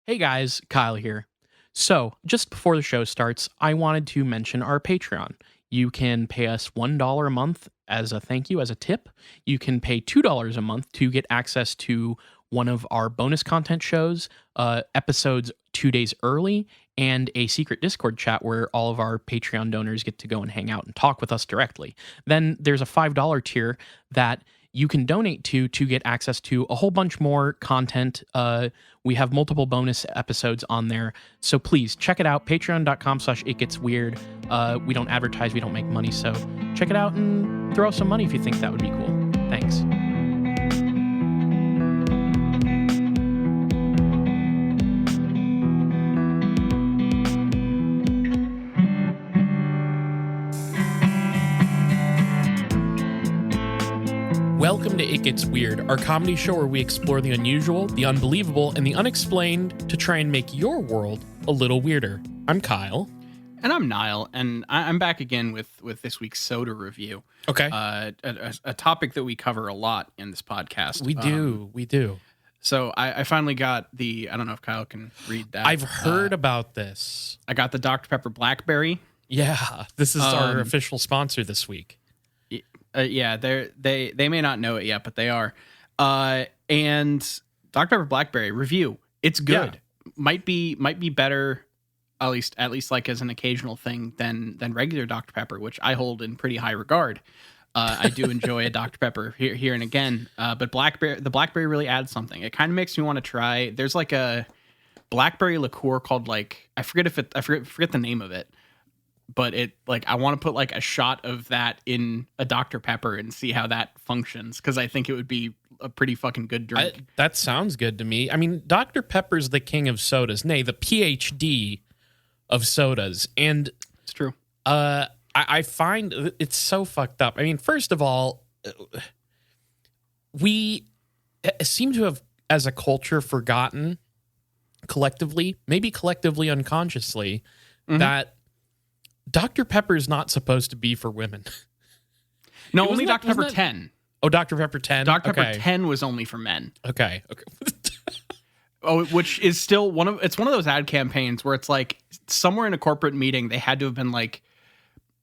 Hey guys, Kyle here. So, just before the show starts, I wanted to mention our Patreon. You can pay us $1 a month as a thank you, as a tip. You can pay $2 a month to get access to one of our bonus content shows, episodes 2 days early, and a secret Discord chat where all of our Patreon donors get to go and hang out and talk with us directly. Then there's a $5 tier that you can donate to get access to a whole bunch more content. We have multiple bonus episodes on there. So please check it out. Patreon.com/itgetsweird. We don't advertise, we don't make money. So check it out and throw some money if you think that would be cool. Thanks. Welcome to It Gets Weird, our comedy show where we explore the unusual, the unbelievable, and the unexplained to try and make your world a little weirder. I'm Kyle. And I'm Niall, and I'm back again with this week's soda review. Okay. A topic that we cover a lot in this podcast. We do. So I finally got I don't know if Kyle can read that. I've heard about this. I got the Dr. Pepper Blackberry. Yeah, this is our official sponsor this week. Yeah, they may not know it yet, but they are. And Dr. Pepper Blackberry review. It's good. Yeah. Might be better, at least like as an occasional thing than regular Dr. Pepper, which I hold in pretty high regard. I do enjoy a Dr. Pepper here and again. But the Blackberry really adds something. It kind of makes me want to try. There's like a blackberry liqueur called I forget the name of it. But I want to put like a shot of that in a Dr. Pepper and see how that functions, because I think it would be a pretty fucking good drink. That sounds good to me. I mean, Dr. Pepper's the king of sodas, nay, the PhD of sodas. And it's true. I find it's so fucked up. I mean, first of all, we seem to have, as a culture, forgotten collectively, maybe collectively unconsciously, that Dr. Pepper is not supposed to be for women. No, only Dr. Pepper 10. Oh, Dr. Pepper 10? Dr. Pepper 10 was only for men. Okay. Which is still one of those ad campaigns where it's like somewhere in a corporate meeting, they had to have been like,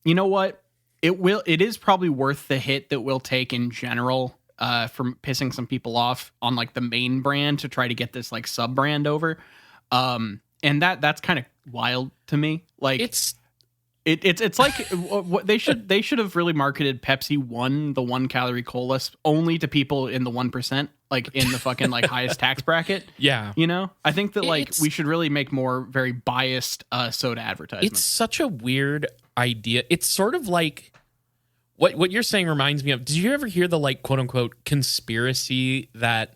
you know what? It is probably worth the hit that we'll take in general from pissing some people off on like the main brand to try to get this like sub brand over. And that's kind of wild to me. Like It's like what they should have really marketed Pepsi the 1 calorie cola only to people in the 1%, like in the fucking like highest tax bracket. Yeah. You know, I think that we should really make more very biased soda advertisements. It's such a weird idea. It's sort of like what you're saying reminds me of. Did you ever hear the like quote unquote conspiracy that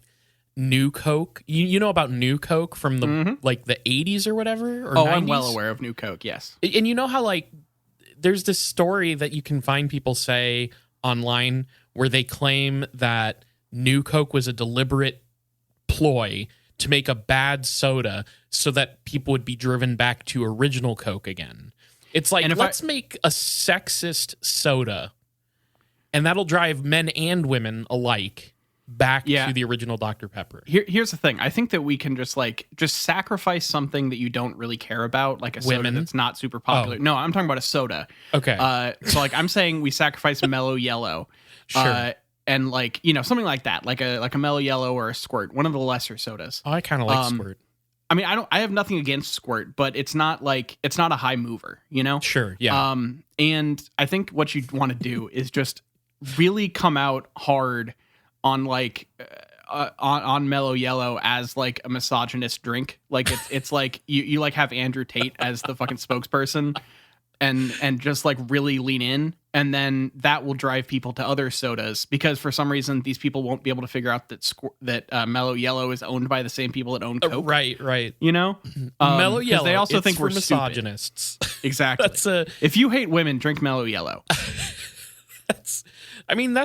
New Coke, you know about New Coke from the like the 80s or whatever, or 90s? I'm well aware of New Coke, yes. And you know how like there's this story that you can find people say online where they claim that New Coke was a deliberate ploy to make a bad soda so that people would be driven back to original Coke again. It's like, let's make a sexist soda and that'll drive men and women alike back to the original Dr. Pepper. Here's the thing. I think that we can just sacrifice something that you don't really care about, like a soda that's not super popular. No, I'm talking about a soda. Okay. So like I'm saying we sacrifice Mellow Yellow. Sure. And like, you know, something like that, like a Mellow Yellow or a Squirt, one of the lesser sodas. Oh, I kind of like Squirt. I mean, I have nothing against Squirt, but it's not a high mover, you know? Sure. Yeah. And I think what you want to do is just really come out hard on like on Mellow Yellow as like a misogynist drink. Like it's like you like have Andrew Tate as the fucking spokesperson and just like really lean in, and then that will drive people to other sodas, because for some reason these people won't be able to figure out that Mellow Yellow is owned by the same people that own Coke. Right. You know? Mellow Yellow. They also think we're misogynists. Exactly. If you hate women, drink Mellow Yellow. That's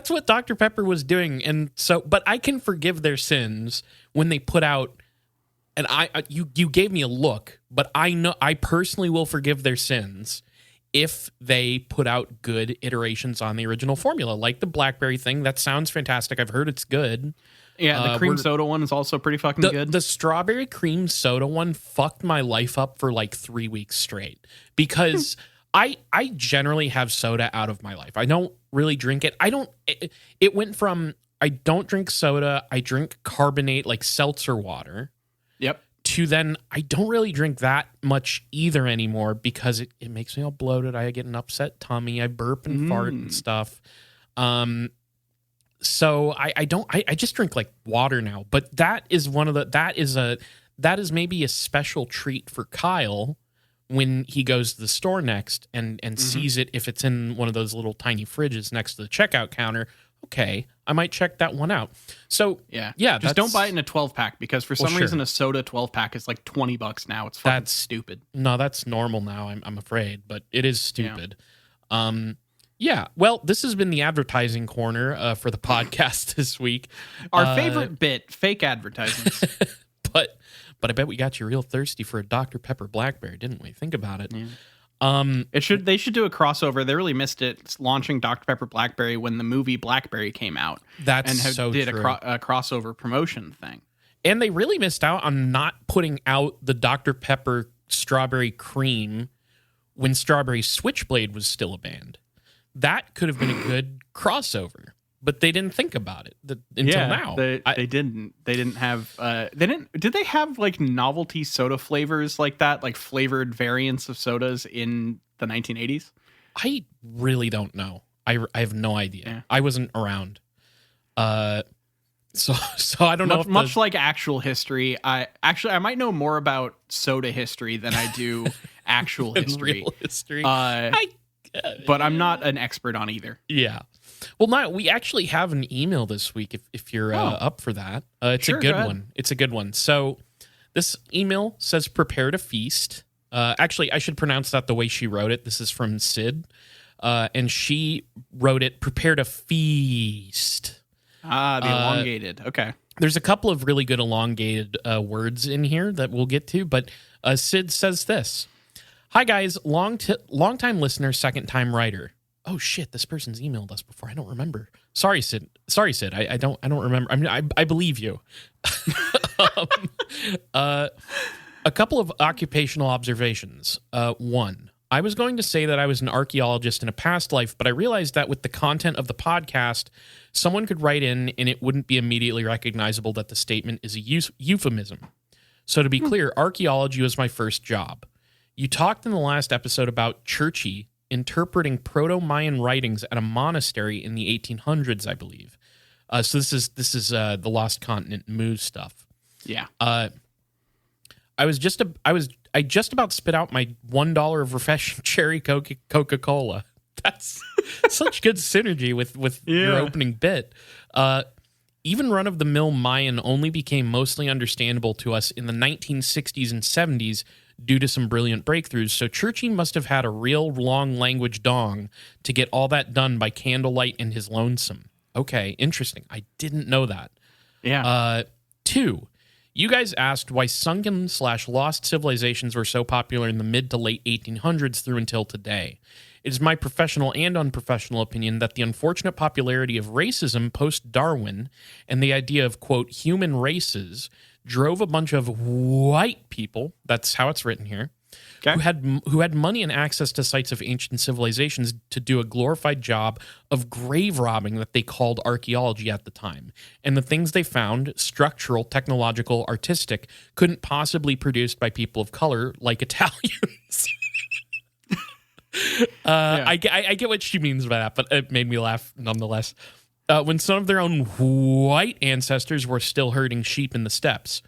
what Dr. Pepper was doing, and so, but I can forgive their sins when they put out, and you gave me a look, but I know I personally will forgive their sins if they put out good iterations on the original formula, like the Blackberry thing. That sounds fantastic. I've heard it's good. Yeah, the cream soda one is also pretty fucking good. The strawberry cream soda one fucked my life up for like 3 weeks straight because I generally have soda out of my life. I don't really drink it. It went from I don't drink soda, I drink carbonate like seltzer water. Yep. To then I don't really drink that much either anymore because it makes me all bloated. I get an upset tummy. I burp and fart and stuff. So I just drink like water now. But that is that is maybe a special treat for Kyle when he goes to the store next and sees it if it's in one of those little tiny fridges next to the checkout counter. Okay, I might check that one out. So yeah, just don't buy it in a 12-pack because for some reason a soda 12-pack is like $20 now. It's fucking stupid. No, that's normal now. I'm afraid, but it is stupid. Yeah. Well, this has been the advertising corner for the podcast this week. Our favorite bit, fake advertisements. but I bet we got you real thirsty for a Dr. Pepper Blackberry, didn't we? Think about it. Yeah. They should do a crossover. They really missed it. It's launching Dr. Pepper Blackberry when the movie Blackberry came out. That's so did true. A crossover promotion thing. And they really missed out on not putting out the Dr. Pepper strawberry cream when Strawberry Switchblade was still a band. That could have been a good crossover, but they didn't think about it until now. They didn't. They didn't have. Did they have like novelty soda flavors like that, like flavored variants of sodas in the 1980s? I really don't know. I have no idea. Yeah. I wasn't around. So I don't know. Much like actual history, I might know more about soda history than I do actual history. Real history. But I'm not an expert on either. Yeah. Well, we actually have an email this week if you're up for that. It's a good one. It's a good one. So this email says, prepare to feast. Actually, I should pronounce that the way she wrote it. This is from Sid. And she wrote it, prepare to feast. Ah, the elongated. Okay. There's a couple of really good elongated words in here that we'll get to, but Sid says this. Hi, guys. Long-time listener, second-time writer. Oh, shit. This person's emailed us before. I don't remember. Sorry, Sid. I don't remember. I mean, I believe you. A couple of occupational observations. One, I was going to say that I was an archaeologist in a past life, but I realized that with the content of the podcast, someone could write in and it wouldn't be immediately recognizable that the statement is a euphemism. So to be clear, archaeology was my first job. You talked in the last episode about Churchy interpreting Proto-Mayan writings at a monastery in the 1800s, I believe. So this is the Lost Continent Mu stuff. Yeah. I just about spit out my $1 of refreshing cherry Coca-Cola. That's such good synergy with your opening bit. Even run-of-the-mill Mayan only became mostly understandable to us in the 1960s and 70s due to some brilliant breakthroughs, so Churchy must have had a real long language dong to get all that done by candlelight and his lonesome. Okay, interesting. I didn't know that. Yeah. 2, you guys asked why sunken/lost civilizations were so popular in the mid to late 1800s through until today. It is my professional and unprofessional opinion that the unfortunate popularity of racism post-Darwin and the idea of, quote, human races drove a bunch of white people, that's how it's written here, okay, who had money and access to sites of ancient civilizations to do a glorified job of grave robbing that they called archaeology at the time. And the things they found, structural, technological, artistic, couldn't possibly be produced by people of color like Italians. I get what she means by that, but it made me laugh nonetheless. When some of their own white ancestors were still herding sheep in the steppes.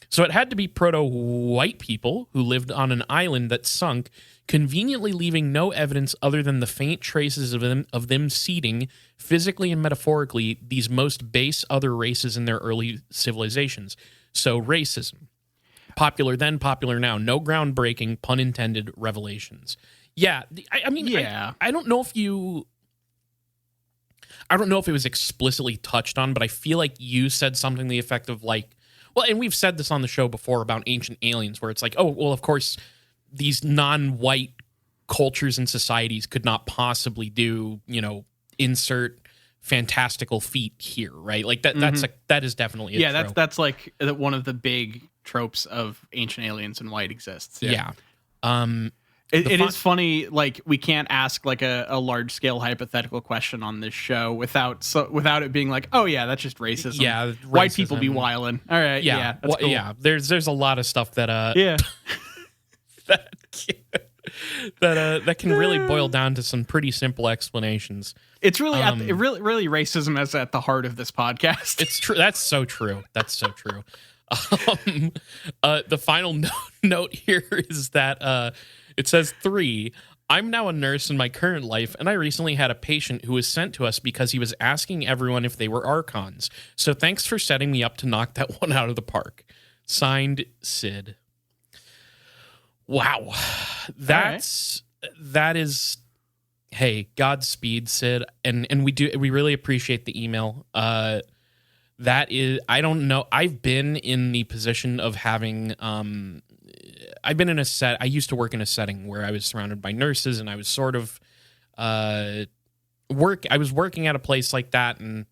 So it had to be proto-white people who lived on an island that sunk, conveniently leaving no evidence other than the faint traces of them seeding, physically and metaphorically, these most base other races in their early civilizations. So racism. Popular then, popular now. No groundbreaking, pun intended, revelations. Yeah, I mean, yeah. I don't know if it was explicitly touched on, but I feel like you said something to the effect of like, well, and we've said this on the show before about ancient aliens, where it's like, oh, well, of course, these non-white cultures and societies could not possibly do, insert fantastical feat here, right? Like that is definitely a trope. That's like one of the big tropes of Ancient Aliens and why it exists. Yeah. It is funny, like we can't ask like a large scale hypothetical question on this show without it being like, oh yeah, that's just racism. Yeah, white people be wildin'. All right, yeah, that's cool. Yeah. There's a lot of stuff that yeah that can really boil down to some pretty simple explanations. It's really really racism is at the heart of this podcast. It's true. That's so true. The final note here is that it says 3. I'm now a nurse in my current life, and I recently had a patient who was sent to us because he was asking everyone if they were archons. So thanks for setting me up to knock that one out of the park. Signed, Sid. Wow. That is, hey, Godspeed, Sid. And we really appreciate the email. That is, I don't know. I've been in the position of having, I've been in a set. I used to work in a setting where I was surrounded by nurses, and I was sort of I was working at a place like that, and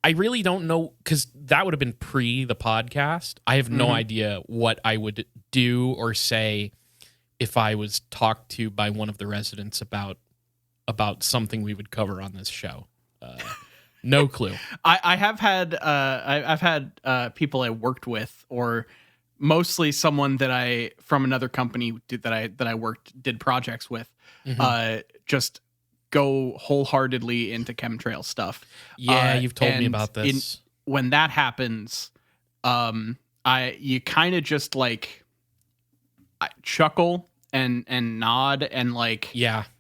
I really don't know, because that would have been pre the podcast. I have no idea what I would do or say if I was talked to by one of the residents about something we would cover on this show. No clue. I have had I've had people I worked with, or mostly someone that from another company that I did projects with, just go wholeheartedly into chemtrail stuff. Yeah, you've told me about this. When that happens, you kind of just like chuckle and nod and like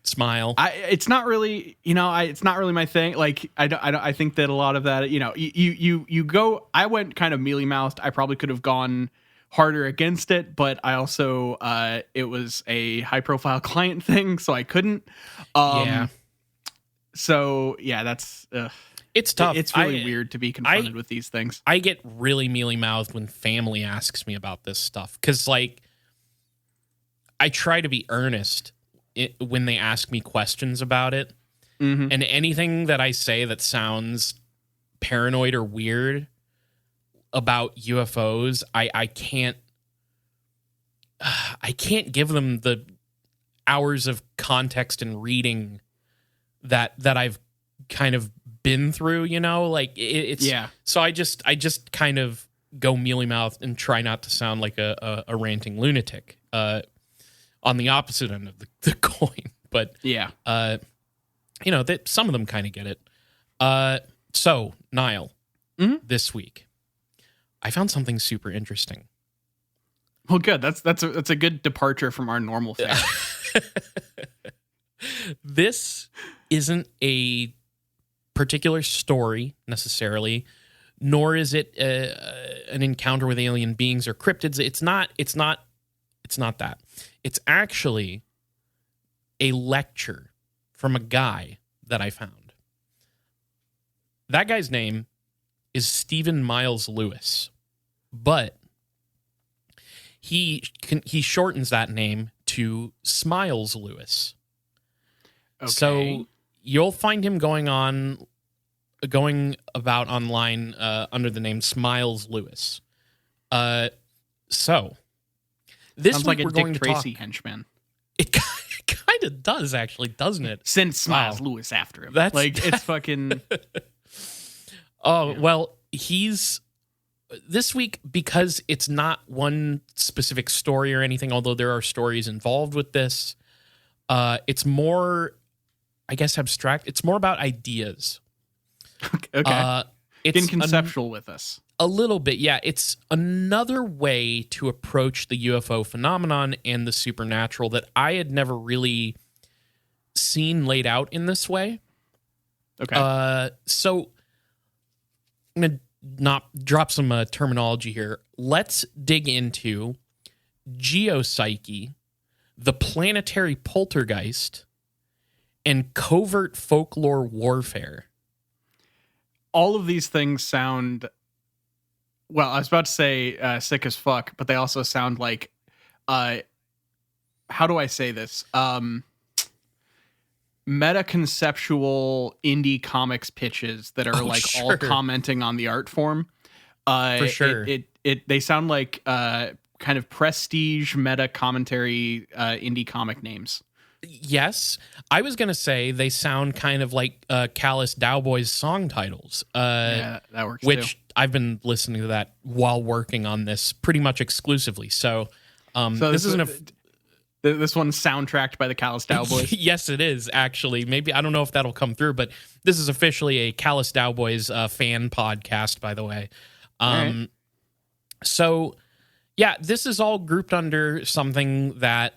smile. It's not really, it's not really my thing. Like I think that a lot of that, you go. I went kind of mealy mouthed. I probably could have gone harder against it, but I also it was a high profile client thing, so I couldn't. So yeah, that's it's tough. It's really weird to be confronted with these things. I get really mealy mouthed when family asks me about this stuff, because like I try to be earnest when they ask me questions about it, and anything that I say that sounds paranoid or weird about UFOs, I can't give them the hours of context and reading that I've kind of been through, like it's So I just kind of go mealy mouthed and try not to sound like a ranting lunatic on the opposite end of the coin. But that some of them kind of get it. So Niall, this week I found something super interesting. Well, good. That's a good departure from our normal thing. This isn't a particular story necessarily, nor is it an encounter with alien beings or cryptids. It's not that. It's actually a lecture from a guy that I found. That guy's name is Stephen Miles Lewis, but he shortens that name to Smiles Lewis. Okay. So you'll find him going about online under the name Smiles Lewis. So this sounds week like a we're Dick going to Tracy talk. henchman. It kind of does, actually, doesn't it? Send Smiles Lewis after him. That's like it's fucking. Well, he's this week, because it's not one specific story or anything, although there are stories involved with this. It's more, I guess, abstract. It's more about ideas. Okay. It's getting conceptual with us. A little bit, yeah. It's another way to approach the UFO phenomenon and the supernatural that I had never really seen laid out in this way. Okay. So I'm going to not drop some terminology here. Let's dig into geopsyche, the planetary poltergeist, and covert folklore warfare. All of these things sound, well, I was about to say sick as fuck, but they also sound like, how do I say this? meta conceptual indie comics pitches that are all commenting on the art form. For sure. They sound like kind of prestige meta commentary indie comic names. Yes, I was gonna say they sound kind of like Callous Dowboy's song titles. Yeah, that works which too. I've been listening to that while working on this pretty much exclusively. So this isn't this one's soundtracked by the Callous Dowboys. Yes, it is actually. Maybe I don't know if that'll come through, but this is officially a Callous Dowboys fan podcast, by the way. Right. So yeah, this is all grouped under something that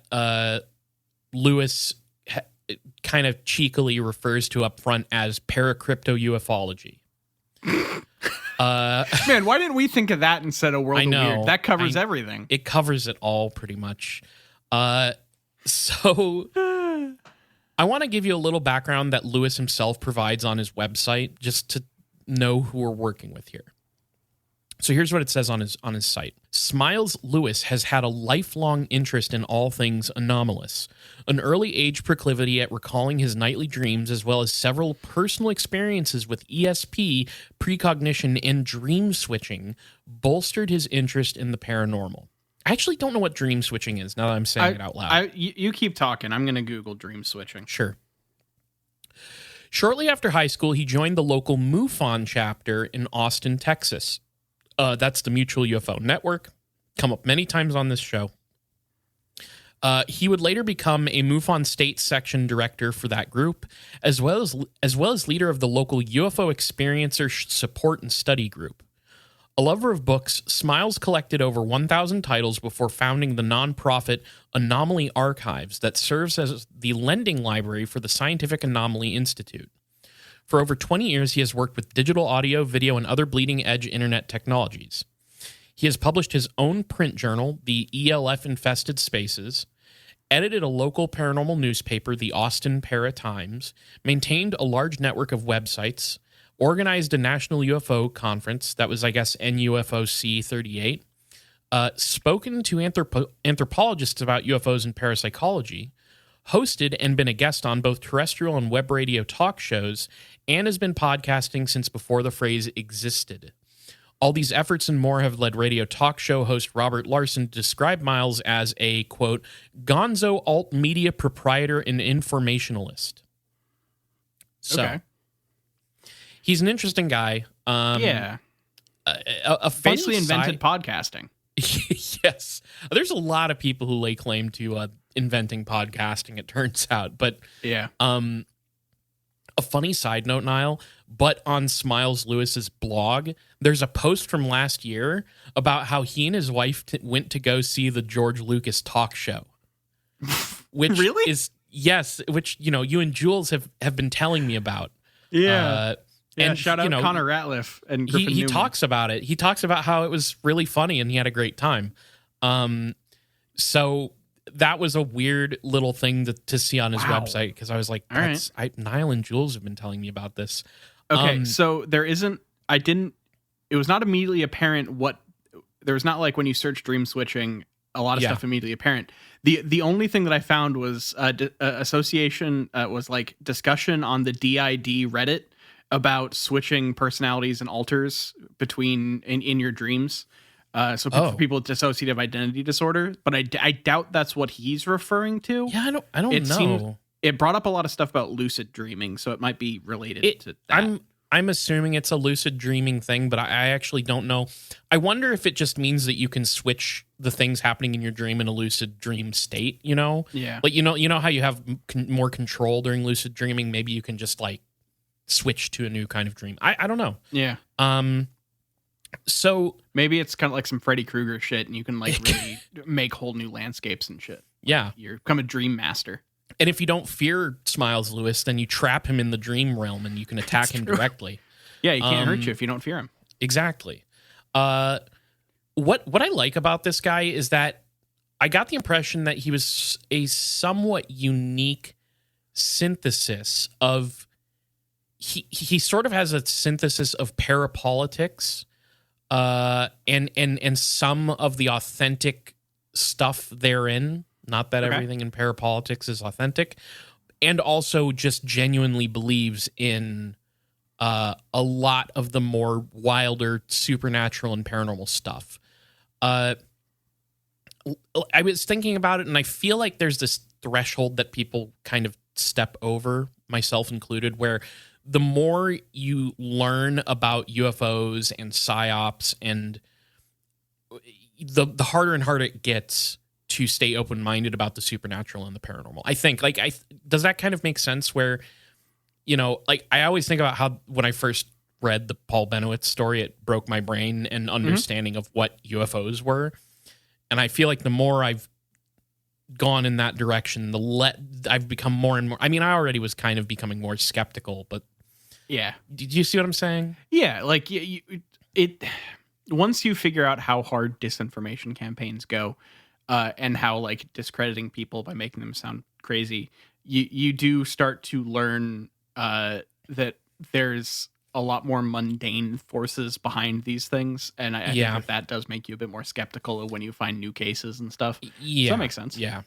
Lewis kind of cheekily refers to up front as ParaCryptoUFOlogy. Man, why didn't we think of that instead of World of Weird? That covers everything. It covers it all pretty much. So I want to give you a little background that Lewis himself provides on his website just to know who we're working with here. So here's what it says on his site. Smiles Lewis has had a lifelong interest in all things anomalous, an early age proclivity at recalling his nightly dreams, as well as several personal experiences with ESP, precognition, and dream switching, bolstered his interest in the paranormal. I actually don't know what dream switching is now that I'm saying it out loud. You keep talking. I'm going to Google dream switching. Sure. Shortly after high school, he joined the local MUFON chapter in Austin, Texas. That's the Mutual UFO Network. Come up many times on this show. He would later become a MUFON state section director for that group, as well as leader of the local UFO experiencer support and study group. A lover of books, Smiles collected over 1,000 titles before founding the nonprofit Anomaly Archives that serves as the lending library for the Scientific Anomaly Institute. For over 20 years, he has worked with digital audio, video, and other bleeding-edge internet technologies. He has published his own print journal, the ELF-Infested Spaces, edited a local paranormal newspaper, the Austin Para-Times, maintained a large network of websites, organized a national UFO conference, that was, I guess, NUFOC 38, spoken to anthropologists about UFOs and parapsychology, hosted and been a guest on both terrestrial and web radio talk shows, and has been podcasting since before the phrase existed. All these efforts and more have led radio talk show host Robert Larson to describe Miles as a, quote, gonzo alt media proprietor and informationalist. So, okay. He's an interesting guy. Yeah. A basically invented podcasting. Yes. There's a lot of people who lay claim to inventing podcasting, it turns out. But yeah. A funny side note, Niall, but on Smiles Lewis's blog, there's a post from last year about how he and his wife went to go see the George Lucas talk show. Which really? Yes, which, you and Jules have been telling me about. Yeah. And shout out Connor Ratliff and Griffin he Newman. talks about it. He talks about how it was really funny and he had a great time. So that was a weird little thing to see on his website, because I was like, Niall and Jules have been telling me about this. Okay, so it was not immediately apparent there was not like when you search dream switching, a lot of stuff immediately apparent. The only thing that I found was association was like discussion on the DID Reddit about switching personalities and alters between in your dreams. So for people with dissociative identity disorder, but I doubt that's what he's referring to. Yeah, I don't know. It brought up a lot of stuff about lucid dreaming, so it might be related to that. I'm assuming it's a lucid dreaming thing, but I actually don't know. I wonder if it just means that you can switch the things happening in your dream in a lucid dream state, Yeah. Like, you know how you have more control during lucid dreaming? Maybe you can just like switch to a new kind of dream. I don't know. Yeah. So maybe it's kind of like some Freddy Krueger shit, and you can like really make whole new landscapes and shit. Yeah. You become a dream master. And if you don't fear Smiles Lewis, then you trap him in the dream realm and you can attack him directly. Yeah, he can't hurt you if you don't fear him. Exactly. What I like about this guy is that I got the impression that he was a somewhat unique synthesis of he sort of has a synthesis of parapolitics and some of the authentic stuff therein. Not that everything in parapolitics is authentic. and also just genuinely believes in a lot of the more wilder supernatural and paranormal stuff. I was thinking about it, and I feel like there's this threshold that people kind of step over, myself included, where the more you learn about UFOs and psyops, and the harder and harder it gets to stay open-minded about the supernatural and the paranormal. I think, like, does that kind of make sense? Where, you know, like, I always think about how when I first read the Paul Bennewitz story, it broke my brain and understanding of what UFOs were. And I feel like the more I've gone in that direction, I've become more and more. I mean, I already was kind of becoming more skeptical, but yeah. Did you see what I'm saying? Yeah, like it. Once you figure out how hard disinformation campaigns go, and how like discrediting people by making them sound crazy, you do start to learn that there's a lot more mundane forces behind these things, and I think that does make you a bit more skeptical of when you find new cases and stuff. Yeah, so that makes sense. Yeah.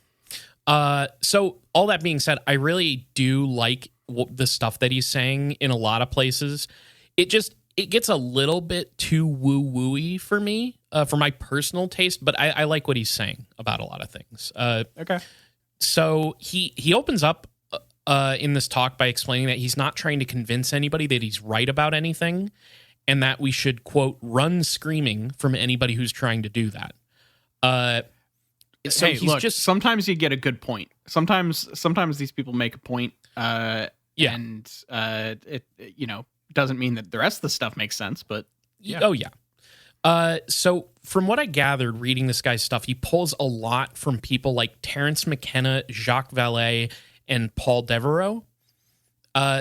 So all that being said, I really do like the stuff that he's saying in a lot of places. It gets a little bit too woo-wooey for me, for my personal taste, but I like what he's saying about a lot of things. Okay. So he opens up in this talk by explaining that he's not trying to convince anybody that he's right about anything, and that we should, quote, run screaming from anybody who's trying to do that. So hey, he's look, just sometimes you get a good point. Sometimes these people make a point, yeah. And it doesn't mean that the rest of the stuff makes sense, but yeah. Oh yeah. So from what I gathered reading this guy's stuff, he pulls a lot from people like Terence McKenna, Jacques Vallée, and Paul Devereaux.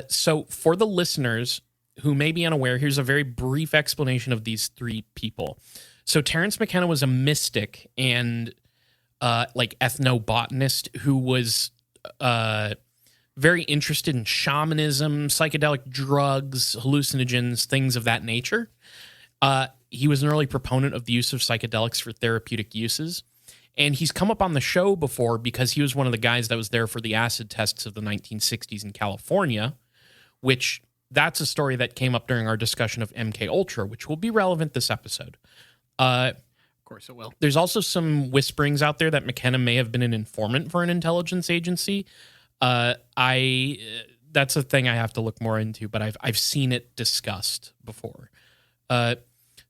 So for the listeners who may be unaware, here's a very brief explanation of these three people. So Terence McKenna was a mystic and like ethnobotanist who was very interested in shamanism, psychedelic drugs, hallucinogens, things of that nature. He was an early proponent of the use of psychedelics for therapeutic uses. And he's come up on the show before because he was one of the guys that was there for the acid tests of the 1960s in California, which that's a story that came up during our discussion of MK Ultra, which will be relevant this episode. Of course it will. There's also some whisperings out there that McKenna may have been an informant for an intelligence agency. That's a thing I have to look more into, but I've seen it discussed before.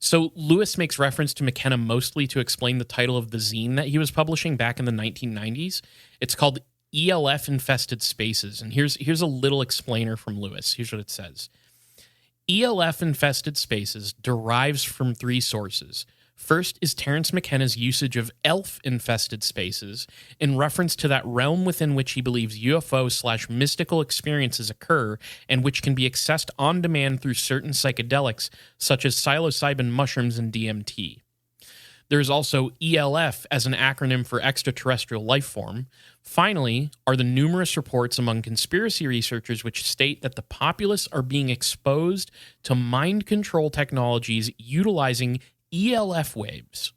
So Lewis makes reference to McKenna mostly to explain the title of the zine that he was publishing back in the 1990s. It's called ELF Infested Spaces, and here's a little explainer from Lewis. Here's what it says. ELF Infested Spaces derives from three sources. First is Terence McKenna's usage of elf-infested spaces in reference to that realm within which he believes UFO/mystical experiences occur and which can be accessed on demand through certain psychedelics such as psilocybin mushrooms and DMT. There's also ELF as an acronym for extraterrestrial life form. Finally are the numerous reports among conspiracy researchers which state that the populace are being exposed to mind control technologies utilizing ELF waves.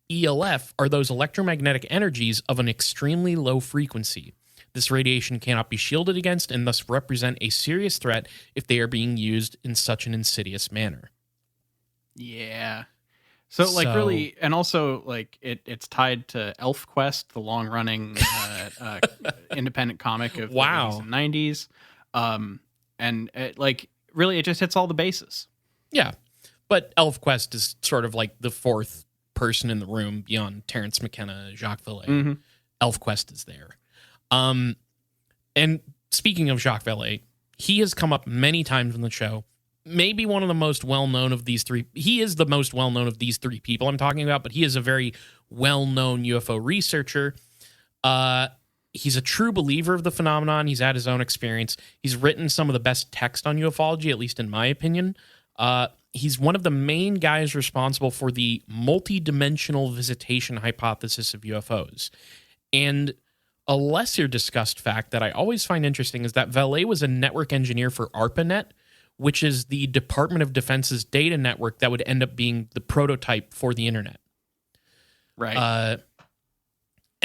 ELF are those electromagnetic energies of an extremely low frequency. This radiation cannot be shielded against and thus represent a serious threat if they are being used in such an insidious manner. Yeah. So like really, and also like it's tied to ElfQuest, the long-running independent comic of the 80s and 90s. And like really, it just hits all the bases. Yeah. But ElfQuest is sort of like the fourth person in the room beyond Terence McKenna, Jacques Vallée. Mm-hmm. ElfQuest is there. And speaking of Jacques Vallée, he has come up many times in the show. Maybe one of the most well-known of these three. He is the most well-known of these three people I'm talking about, but he is a very well-known UFO researcher. He's a true believer of the phenomenon. He's had his own experience. He's written some of the best text on ufology, at least in my opinion. He's one of the main guys responsible for the multi-dimensional visitation hypothesis of UFOs. And a lesser discussed fact that I always find interesting is that Vallée was a network engineer for ARPANET, which is the Department of Defense's data network that would end up being the prototype for the internet. Right.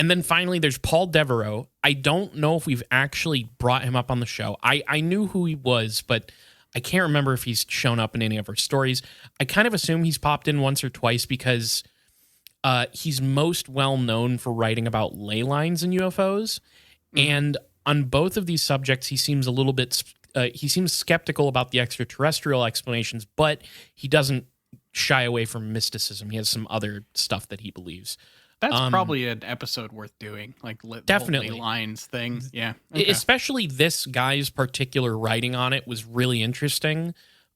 And then finally, there's Paul Devereaux. I don't know if we've actually brought him up on the show. I knew who he was, but I can't remember if he's shown up in any of our stories. I kind of assume he's popped in once or twice because he's most well known for writing about ley lines in UFOs. And on both of these subjects, he seems a little bit, he seems skeptical about the extraterrestrial explanations, but he doesn't shy away from mysticism. He has some other stuff that he believes. That's probably an episode worth doing, like definitely the lines thing. Yeah, okay. Especially this guy's particular writing on it was really interesting.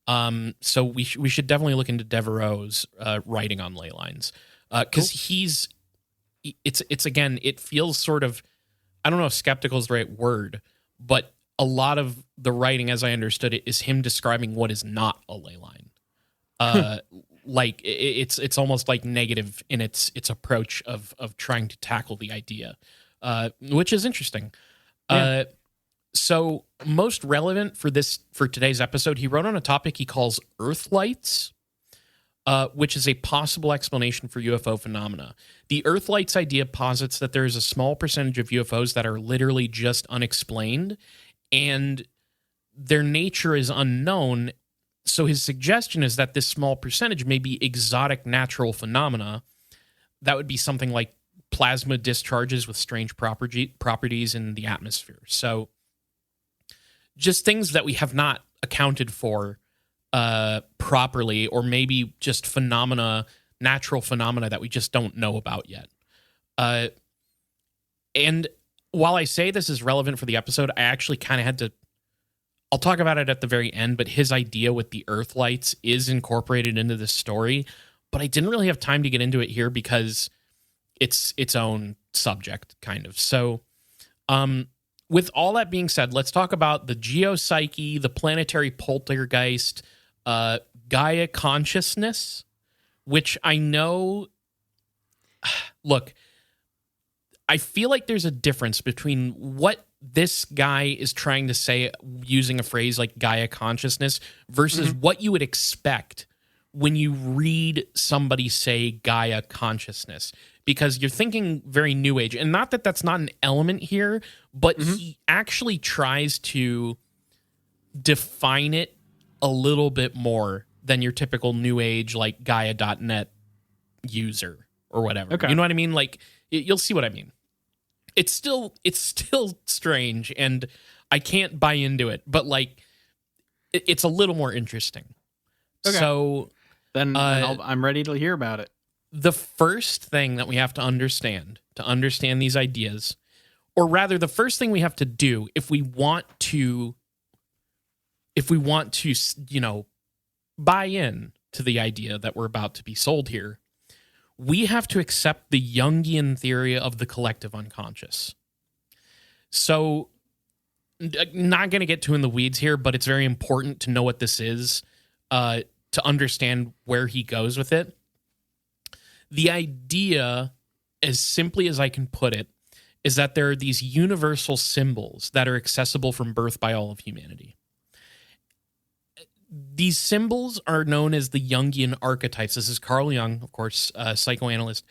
So we should definitely look into Devereaux's writing on ley lines because it's again, it feels sort of, I don't know if skeptical is the right word, but a lot of the writing, as I understood it, is him describing what is not a ley line. Like it's almost like negative in its approach of trying to tackle the idea, which is interesting. Yeah. So most relevant for today's episode, he wrote on a topic he calls Earth lights, which is a possible explanation for UFO phenomena. The Earth lights idea posits that there is a small percentage of UFOs that are literally just unexplained, and their nature is unknown. So his suggestion is that this small percentage may be exotic natural phenomena. That would be something like plasma discharges with strange properties in the atmosphere. So just things that we have not accounted for properly, or maybe just natural phenomena that we just don't know about yet. And while I say this is relevant for the episode, I actually kind of had to, I'll talk about it at the very end, but his idea with the Earth lights is incorporated into this story, but I didn't really have time to get into it here because it's its own subject, kind of. So, with all that being said, let's talk about the geopsyche, the planetary poltergeist, Gaia consciousness, which I know, look, I feel like there's a difference between what this guy is trying to say using a phrase like Gaia consciousness versus what you would expect when you read somebody say Gaia consciousness, because you're thinking very new age. And not that that's not an element here, but he actually tries to define it a little bit more than your typical new age, like Gaia.net user or whatever. Okay. You know what I mean? Like, you'll see what I mean. It's still strange, and I can't buy into it, but like, it's a little more interesting. Okay. So then I'm ready to hear about it. The first thing that we have to understand these ideas, or rather the first thing we have to do if we want to, you know, buy in to the idea that we're about to be sold here, we have to accept the Jungian theory of the collective unconscious. So, not going to get too in the weeds here, but it's very important to know what this is to understand where he goes with it. The idea, as simply as I can put it, is that there are these universal symbols that are accessible from birth by all of humanity. These symbols are known as the Jungian archetypes. This is Carl Jung, of course, psychoanalyst.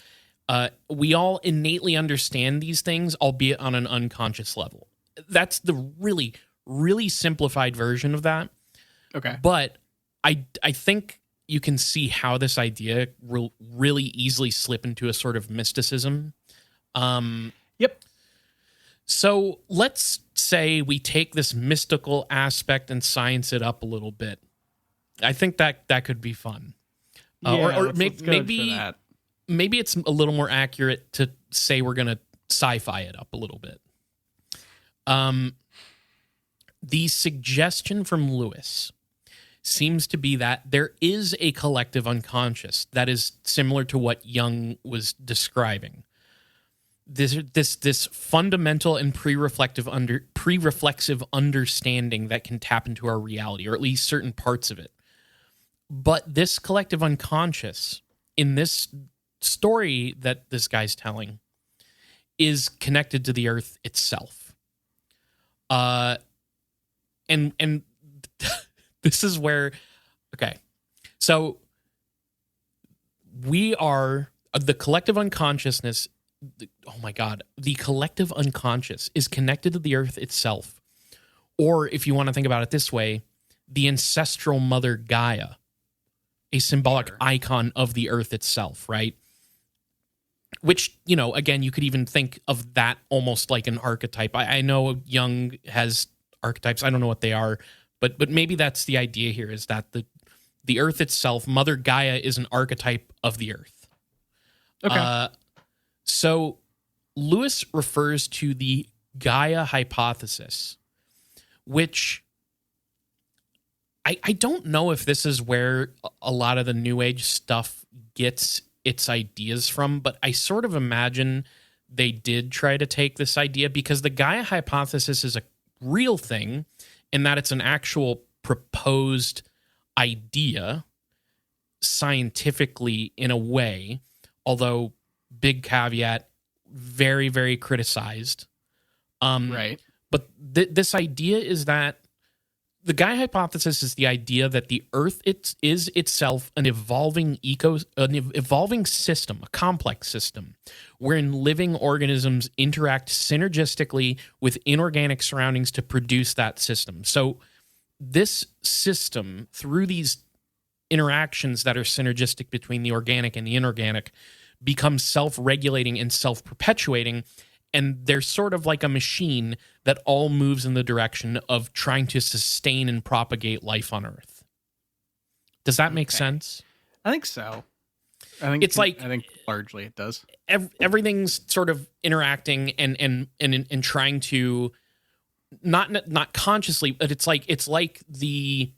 We all innately understand these things, albeit on an unconscious level. That's the really, really simplified version of that. Okay. But I think you can see how this idea will really easily slip into a sort of mysticism. Yep. So let's say we take this mystical aspect and science it up a little bit. I think that could be fun. Let's go for that. Maybe it's a little more accurate to say we're going to sci-fi it up a little bit. The suggestion from Lewis seems to be that there is a collective unconscious that is similar to what Jung was describing. This fundamental and pre-reflexive understanding that can tap into our reality, or at least certain parts of it. But this collective unconscious in this story that this guy's telling is connected to the earth itself. And this is where, okay. So we are, the collective unconsciousness oh my God, the collective unconscious is connected to the earth itself. Or if you want to think about it this way, the ancestral mother Gaia, a symbolic icon of the earth itself, right? Which, you know, again, you could even think of that almost like an archetype. I know Jung has archetypes. I don't know what they are, but maybe that's the idea here, is that the earth itself, Mother Gaia, is an archetype of the earth. Okay. So Lewis refers to the Gaia hypothesis, which I don't know if this is where a lot of the New Age stuff gets its ideas from, but I sort of imagine they did try to take this idea, because the Gaia hypothesis is a real thing in that it's an actual proposed idea scientifically in a way, although big caveat, very, very criticized. Right. But this idea is that the Gaia hypothesis is the idea that the Earth is itself an evolving system, a complex system, wherein living organisms interact synergistically with inorganic surroundings to produce that system. So this system, through these interactions that are synergistic between the organic and the inorganic, becomes self-regulating and self-perpetuating. And they're sort of like a machine that all moves in the direction of trying to sustain and propagate life on Earth. Does that make sense? I think so. I think largely it does. Everything's sort of interacting and trying to not consciously, but it's like the,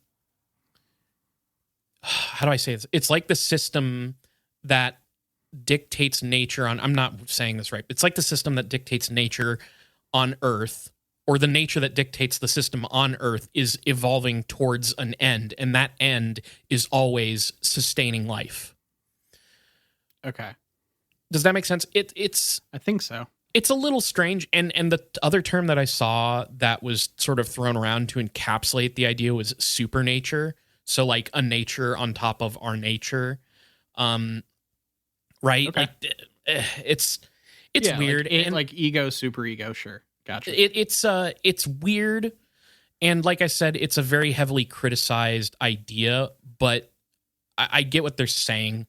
how do I say this? It's like the system that dictates nature on, I'm not saying this right, it's like the system that dictates nature on Earth, or the nature that dictates the system on Earth is evolving towards an end, and that end is always sustaining life. Okay. Does that make sense? It's I think so. It's a little strange, and the other term that I saw that was sort of thrown around to encapsulate the idea was supernature. So like a nature on top of our nature. Right? Okay. Like it's weird. Like ego, super ego, sure. Gotcha. It's weird, and like I said, it's a very heavily criticized idea, but I get what they're saying.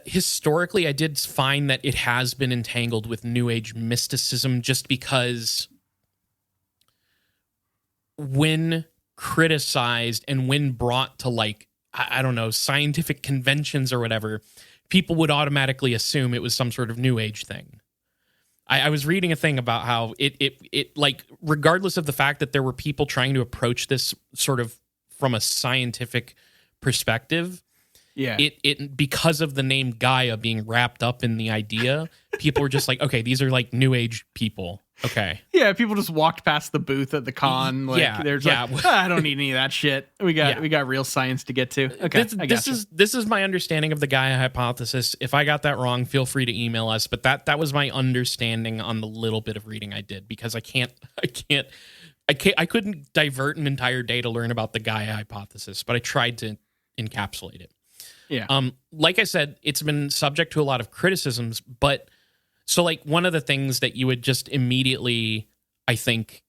Historically, I did find that it has been entangled with New Age mysticism, just because when criticized and when brought to, like, I don't know, scientific conventions or whatever, people would automatically assume it was some sort of New Age thing. I was reading a thing about how it like, regardless of the fact that there were people trying to approach this sort of from a scientific perspective, yeah, it because of the name Gaia being wrapped up in the idea, people were just like, okay, these are like New Age people. Okay. Yeah, people just walked past the booth at the con. Like, they're like, I don't need any of that shit. We got real science to get to. Okay, this is my understanding of the Gaia hypothesis. If I got that wrong, feel free to email us. But that was my understanding on the little bit of reading I did, because I couldn't divert an entire day to learn about the Gaia hypothesis, but I tried to encapsulate it. Yeah. Like I said, it's been subject to a lot of criticisms, but so like one of the things that you would just immediately, I think,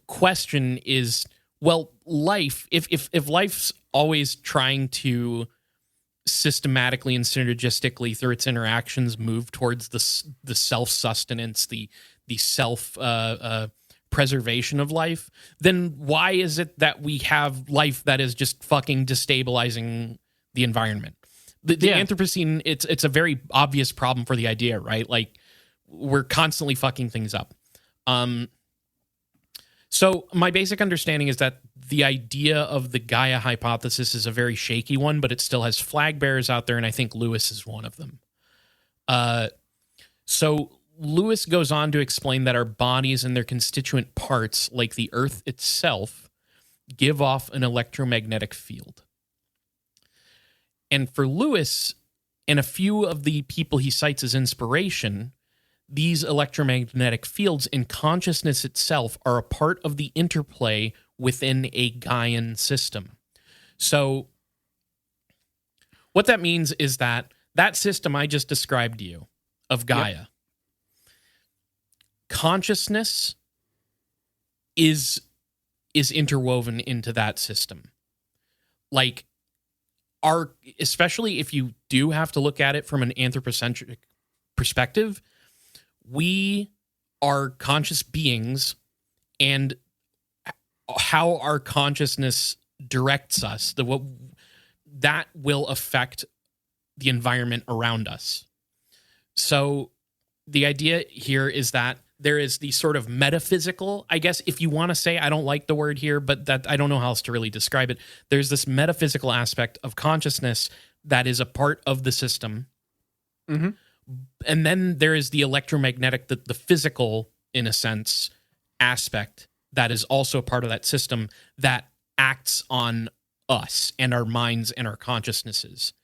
question is, well, life, if life's always trying to systematically and synergistically through its interactions move towards the self-sustenance, the self preservation of life, then why is it that we have life that is just fucking destabilizing the environment? The Anthropocene, it's a very obvious problem for the idea, right? Like, we're constantly fucking things up. So my basic understanding is that the idea of the Gaia hypothesis is a very shaky one, but it still has flag bearers out there, and I think Lewis is one of them. So Lewis goes on to explain that our bodies and their constituent parts, like the Earth itself, give off an electromagnetic field. And for Lewis and a few of the people he cites as inspiration, these electromagnetic fields in consciousness itself are a part of the interplay within a Gaian system. So what that means is that that system I just described to you of Gaia, consciousness is interwoven into that system. Like, especially if you do have to look at it from an anthropocentric perspective, we are conscious beings, and how our consciousness directs us, that will affect the environment around us. So the idea here is that there is the sort of metaphysical, I guess, if you want to say, I don't like the word here, but that I don't know how else to really describe it. There's this metaphysical aspect of consciousness that is a part of the system. Mm-hmm. And then there is the electromagnetic, the physical, in a sense, aspect that is also a part of that system that acts on us and our minds and our consciousnesses.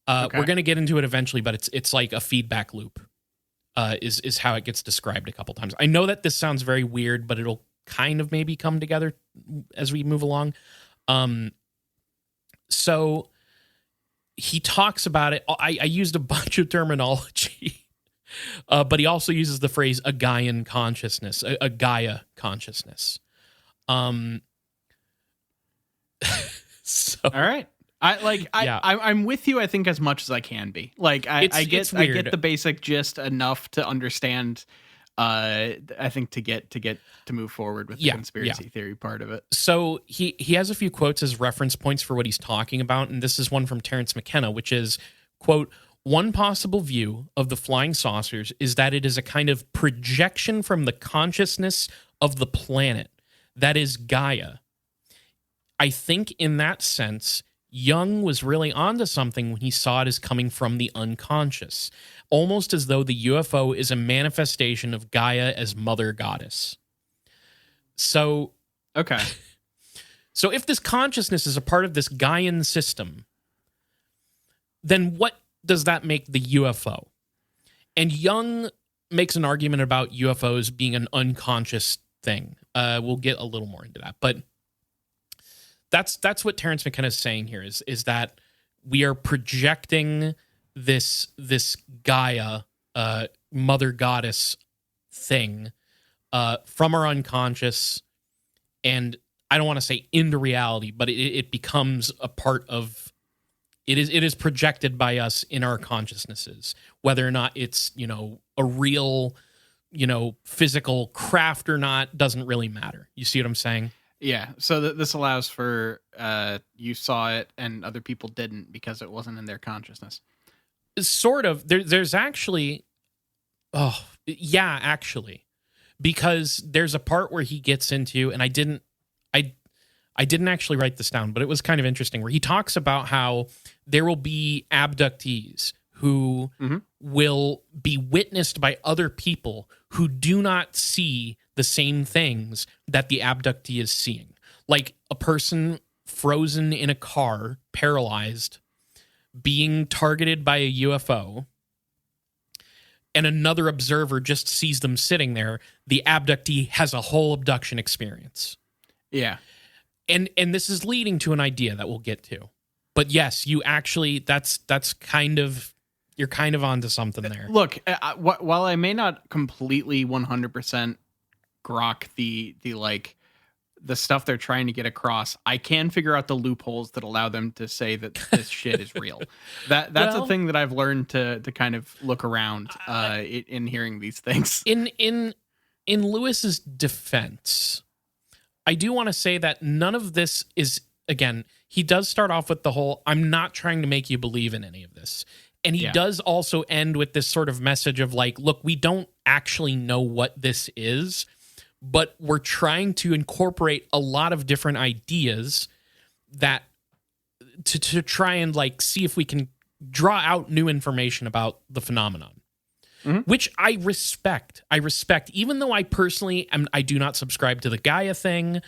We're going to get into it eventually, but it's like a feedback loop. Is how it gets described a couple times. I know that this sounds very weird, but it'll kind of maybe come together as we move along. So he talks about it. I used a bunch of terminology, but he also uses the phrase a Gaian consciousness, a Gaia consciousness. So, all right. I'm with you, I think, as much as I can be. Like, I get the basic gist enough to understand, I think, to move forward with the conspiracy theory part of it. So he has a few quotes as reference points for what he's talking about, and this is one from Terence McKenna, which is, quote, "One possible view of the flying saucers is that it is a kind of projection from the consciousness of the planet, that is Gaia. I think in that sense, Jung was really onto something when he saw it as coming from the unconscious, almost as though the UFO is a manifestation of Gaia as mother goddess." So, okay. So if this consciousness is a part of this Gaian system, then what does that make the UFO? And Jung makes an argument about UFOs being an unconscious thing. We'll get a little more into that, but that's what Terence McKenna is saying here is that we are projecting this Gaia, mother goddess thing, from our unconscious, and I don't want to say into reality, but it becomes a part of it is projected by us in our consciousnesses, whether or not it's, a real, physical craft or not, doesn't really matter. You see what I'm saying? Yeah, so this allows for you saw it and other people didn't because it wasn't in their consciousness. Sort of. There's actually, because there's a part where he gets into, and I didn't actually write this down, but it was kind of interesting, where he talks about how there will be abductees who will be witnessed by other people who do not see the same things that the abductee is seeing. Like a person frozen in a car, paralyzed, being targeted by a UFO, and another observer just sees them sitting there. The abductee has a whole abduction experience. Yeah. And this is leading to an idea that we'll get to. But yes, you actually, that's kind of, you're kind of onto something there. Look, while I may not completely 100% grok the stuff they're trying to get across, I can figure out the loopholes that allow them to say that this shit is real. That's a thing that I've learned to kind of look around in hearing these things. In Lewis's defense, I do want to say that none of this is, again, he does start off with the whole, I'm not trying to make you believe in any of this. And he does also end with this sort of message of like, look, we don't actually know what this is, but we're trying to incorporate a lot of different ideas that to try and like see if we can draw out new information about the phenomenon, which I respect. Even though I personally I do not subscribe to the Gaia thing.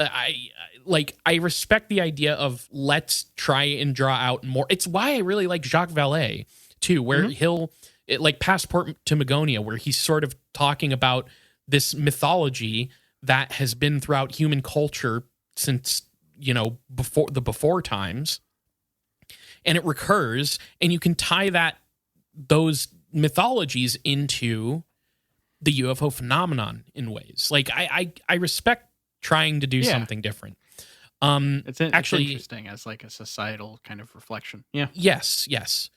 I respect the idea of let's try and draw out more. It's why I really like Jacques Vallée too, where like Passport to Magonia, where he's sort of talking about this mythology that has been throughout human culture since, before times. and it recurs, and you can tie those mythologies into the UFO phenomenon in ways. Like I respect trying to do something different. It's actually interesting as like a societal kind of reflection. Yeah. Yes.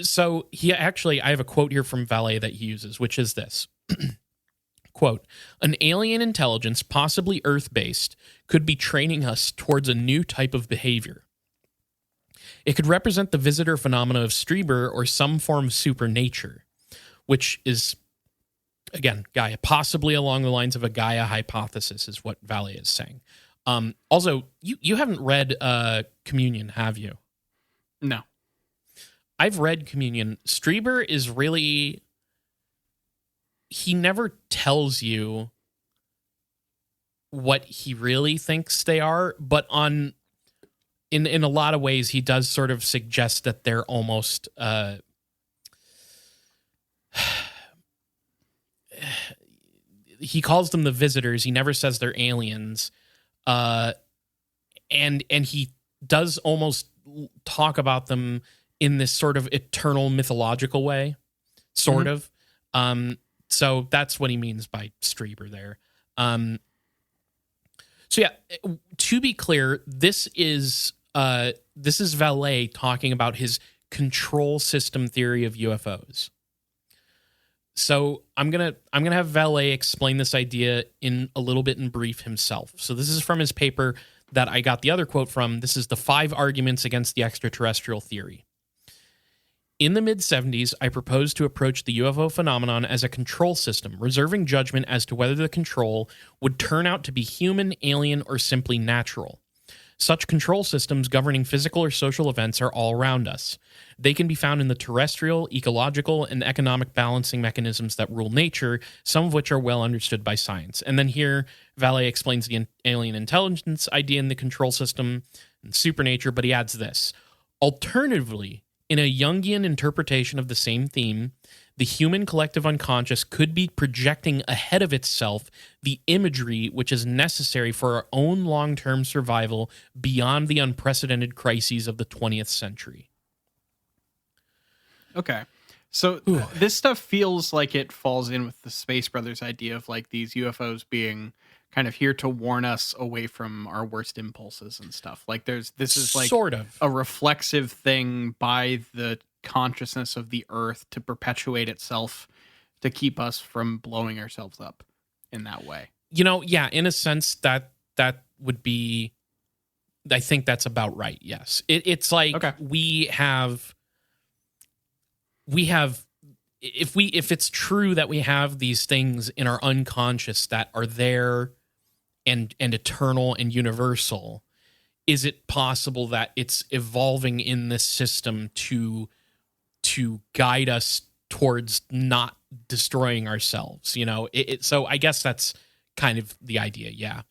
So I have a quote here from Vallée that he uses, which is this. Quote, an alien intelligence, possibly Earth-based, could be training us towards a new type of behavior. It could represent the visitor phenomena of Strieber or some form of supernature, which is, again, Gaia, possibly along the lines of a Gaia hypothesis is what Vallée is saying. Also, you haven't read Communion, have you? No. I've read Communion. Strieber is really... He never tells you what he really thinks they are, but in a lot of ways, he does sort of suggest that they're almost... he calls them the visitors. He never says they're aliens. And he does almost talk about them in this sort of eternal mythological way, sort of. So that's what he means by Strieber there. So yeah, to be clear, this is Vallée talking about his control system theory of UFOs. So I'm gonna have Vallée explain this idea in a little bit in brief himself. So this is from his paper that I got the other quote from. This is the 5 arguments against the extraterrestrial theory. In the mid-70s, I proposed to approach the UFO phenomenon as a control system, reserving judgment as to whether the control would turn out to be human, alien, or simply natural. Such control systems governing physical or social events are all around us. They can be found in the terrestrial, ecological, and economic balancing mechanisms that rule nature, some of which are well understood by science. And then here, Vallée explains the alien intelligence idea in the control system and supernature, but he adds this. Alternatively, in a Jungian interpretation of the same theme, the human collective unconscious could be projecting ahead of itself the imagery which is necessary for our own long-term survival beyond the unprecedented crises of the 20th century. Okay. So this stuff feels like it falls in with the Space Brothers idea of like these UFOs being kind of here to warn us away from our worst impulses and stuff. Like this is like sort of a reflexive thing by the consciousness of the Earth to perpetuate itself to keep us from blowing ourselves up in that way. Yeah, in a sense that would be, I think that's about right. Yes. It's like we have if it's true that we have these things in our unconscious that are there and eternal and universal, is it possible that it's evolving in this system to guide us towards not destroying ourselves? So I guess that's kind of the idea. Yeah.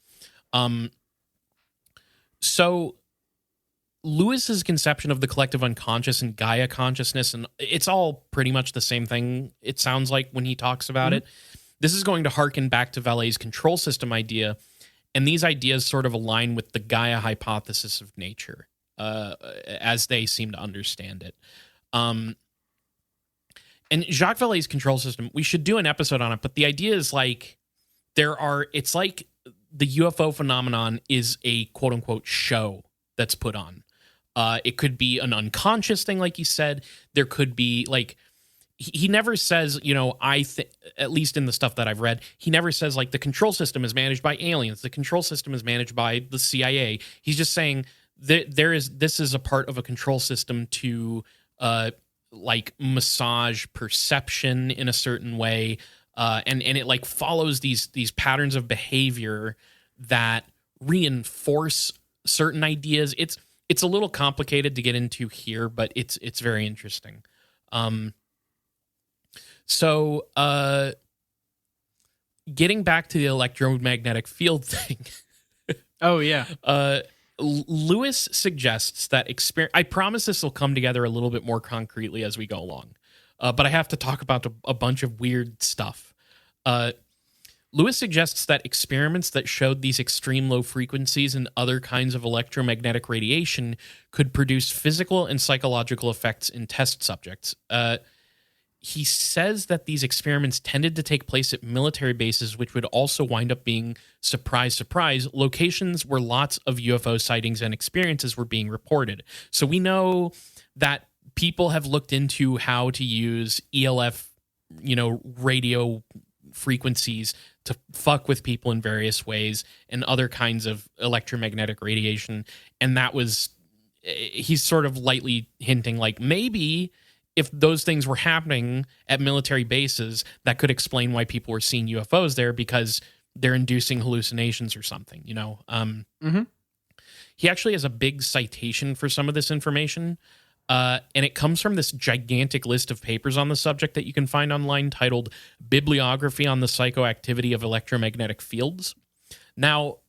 So Lewis's conception of the collective unconscious and Gaia consciousness, and it's all pretty much the same thing, it sounds like, when he talks about it. This is going to harken back to Vallée's control system idea, and these ideas sort of align with the Gaia hypothesis of nature, as they seem to understand it. And Jacques Vallée's control system, we should do an episode on it, but the idea is like, it's like the UFO phenomenon is a quote-unquote show that's put on. It could be an unconscious thing, like you said. There could be, like, he never says, at least in the stuff that I've read, he never says, like, the control system is managed by aliens. The control system is managed by the CIA. He's just saying this is a part of a control system to, like, massage perception in a certain way. And it, like, follows these patterns of behavior that reinforce certain ideas. It's a little complicated to get into here, but it's very interesting. So getting back to the electromagnetic field thing. Oh yeah. Lewis suggests that I promise this will come together a little bit more concretely as we go along. But I have to talk about a bunch of weird stuff. Lewis suggests that experiments that showed these extreme low frequencies and other kinds of electromagnetic radiation could produce physical and psychological effects in test subjects. He says that these experiments tended to take place at military bases, which would also wind up being, surprise, surprise, locations where lots of UFO sightings and experiences were being reported. So we know that people have looked into how to use ELF, radio frequencies to fuck with people in various ways and other kinds of electromagnetic radiation. And that was, he's sort of lightly hinting like maybe if those things were happening at military bases, that could explain why people were seeing UFOs there, because they're inducing hallucinations or something, He actually has a big citation for some of this information. And it comes from this gigantic list of papers on the subject that you can find online titled Bibliography on the Psychoactivity of Electromagnetic Fields. Now,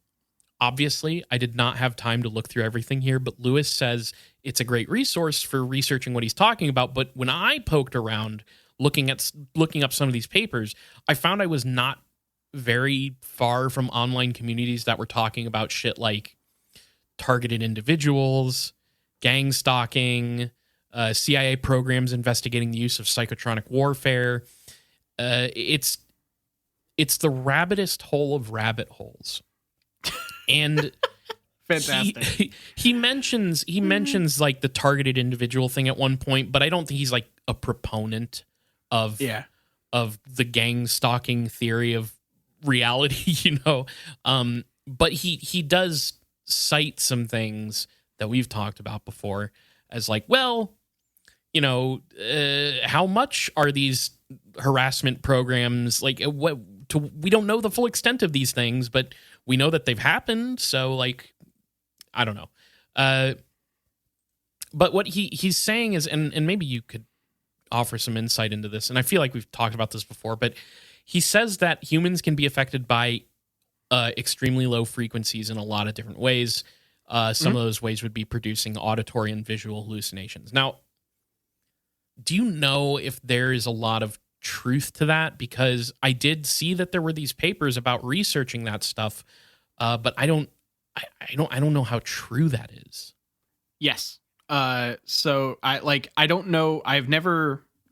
obviously, I did not have time to look through everything here, but Lewis says it's a great resource for researching what he's talking about. But when I poked around looking up some of these papers, I found I was not very far from online communities that were talking about shit like targeted individuals, gang stalking, CIA programs investigating the use of psychotronic warfare. It's the rabbitest hole of rabbit holes. And fantastic. He mentions like the targeted individual thing at one point, but I don't think he's like a proponent of the gang stalking theory of reality, But he does cite some things that we've talked about before as like, well, how much are these harassment programs like? We don't know the full extent of these things, but we know that they've happened. So like, I don't know. But what he's saying is, and maybe you could offer some insight into this, and I feel like we've talked about this before, but he says that humans can be affected by extremely low frequencies in a lot of different ways. Some of those ways would be producing auditory and visual hallucinations. Now, do you know if there is a lot of truth to that? Because I did see that there were these papers about researching that stuff, but I don't know how true that is. Yes. So I don't know.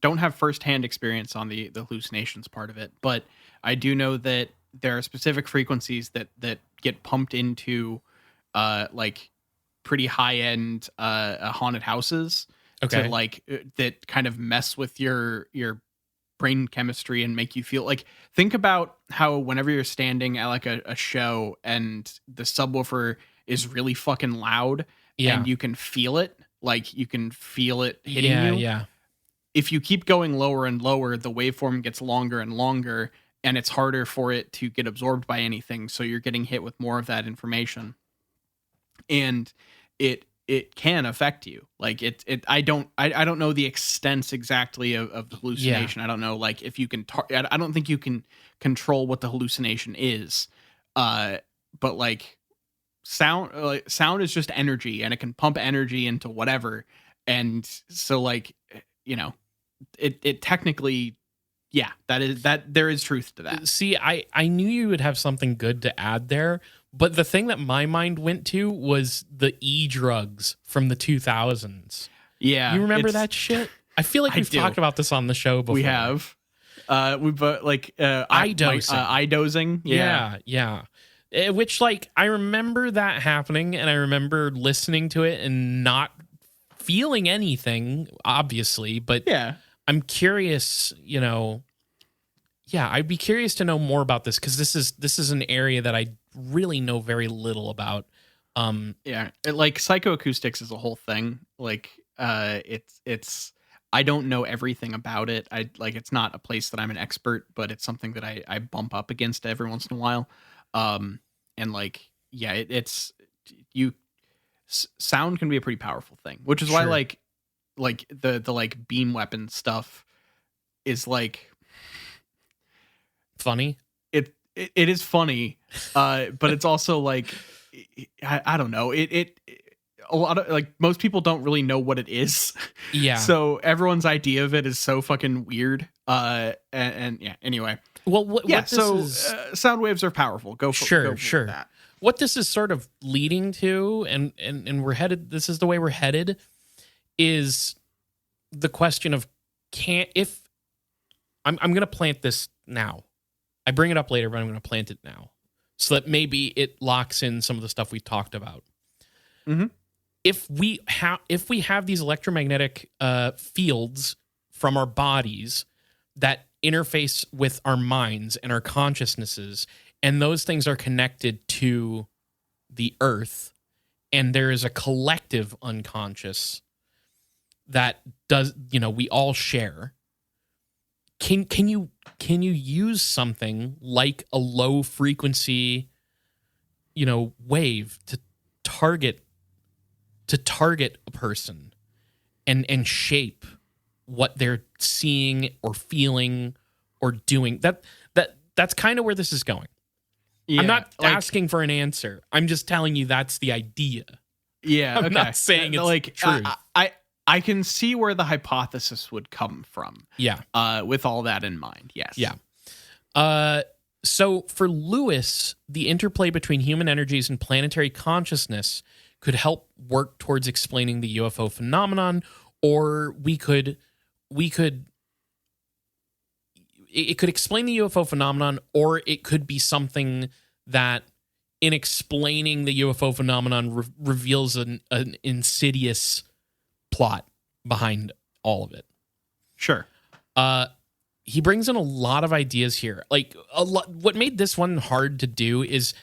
Don't have firsthand experience on the hallucinations part of it, but I do know that there are specific frequencies that get pumped into pretty high end haunted houses. Okay. To that kind of mess with your brain chemistry and make you feel like, think about how whenever you're standing at like a show and the subwoofer is really fucking loud and you can feel it, like you can feel it hitting you. Yeah. If you keep going lower and lower, the waveform gets longer and longer and it's harder for it to get absorbed by anything. So you're getting hit with more of that information. And it can affect you. Like I don't know the extent exactly of the hallucination. I don't know, like if you can, I don't think you can control what the hallucination is. But like sound is just energy and it can pump energy into whatever. And so like, it technically, that there is truth to that. See, I knew you would have something good to add there, but the thing that my mind went to was the drugs from the 2000s. Yeah. You remember that shit? I feel like we've talked about this on the show before. We have. We've eye-dosing. Yeah. Which, like, I remember that happening, and I remember listening to it and not feeling anything, obviously, but I'm curious, I'd be curious to know more about this, because this is an area that I really know very little about. Like psychoacoustics is a whole thing. Like it's I don't know everything about it. It's not a place that I'm an expert, but it's something that I bump up against every once in a while. Sound can be a pretty powerful thing, which is why like the beam weapon stuff is like funny. It is funny, but it's also like I don't know. a lot of like most people don't really know what it is. Yeah. So everyone's idea of it is so fucking weird. And yeah. Anyway. Well, what this is, sound waves are powerful. Go for that. What this is sort of leading to, and we're headed. This is the way we're headed. Is the question of I'm going to plant this now. I bring it up later, but I'm going to plant it now so that maybe it locks in some of the stuff we talked about. Mm-hmm. If we have these electromagnetic fields from our bodies that interface with our minds and our consciousnesses, and those things are connected to the earth, and there is a collective unconscious that does, we all share. Can you use something like a low frequency, wave to target a person and shape what they're seeing or feeling or doing? That's kind of where this is going. Yeah, I'm not asking for an answer. I'm just telling you that's the idea. Yeah, I'm not saying it's true. I can see where the hypothesis would come from. Yeah. With all that in mind, yes. Yeah. So for Lewis, the interplay between human energies and planetary consciousness could help work towards explaining the UFO phenomenon, or it could explain the UFO phenomenon, or it could be something that, in explaining the UFO phenomenon, reveals an insidious plot behind all of it. Sure. He brings in a lot of ideas here. Like what made this one hard to do is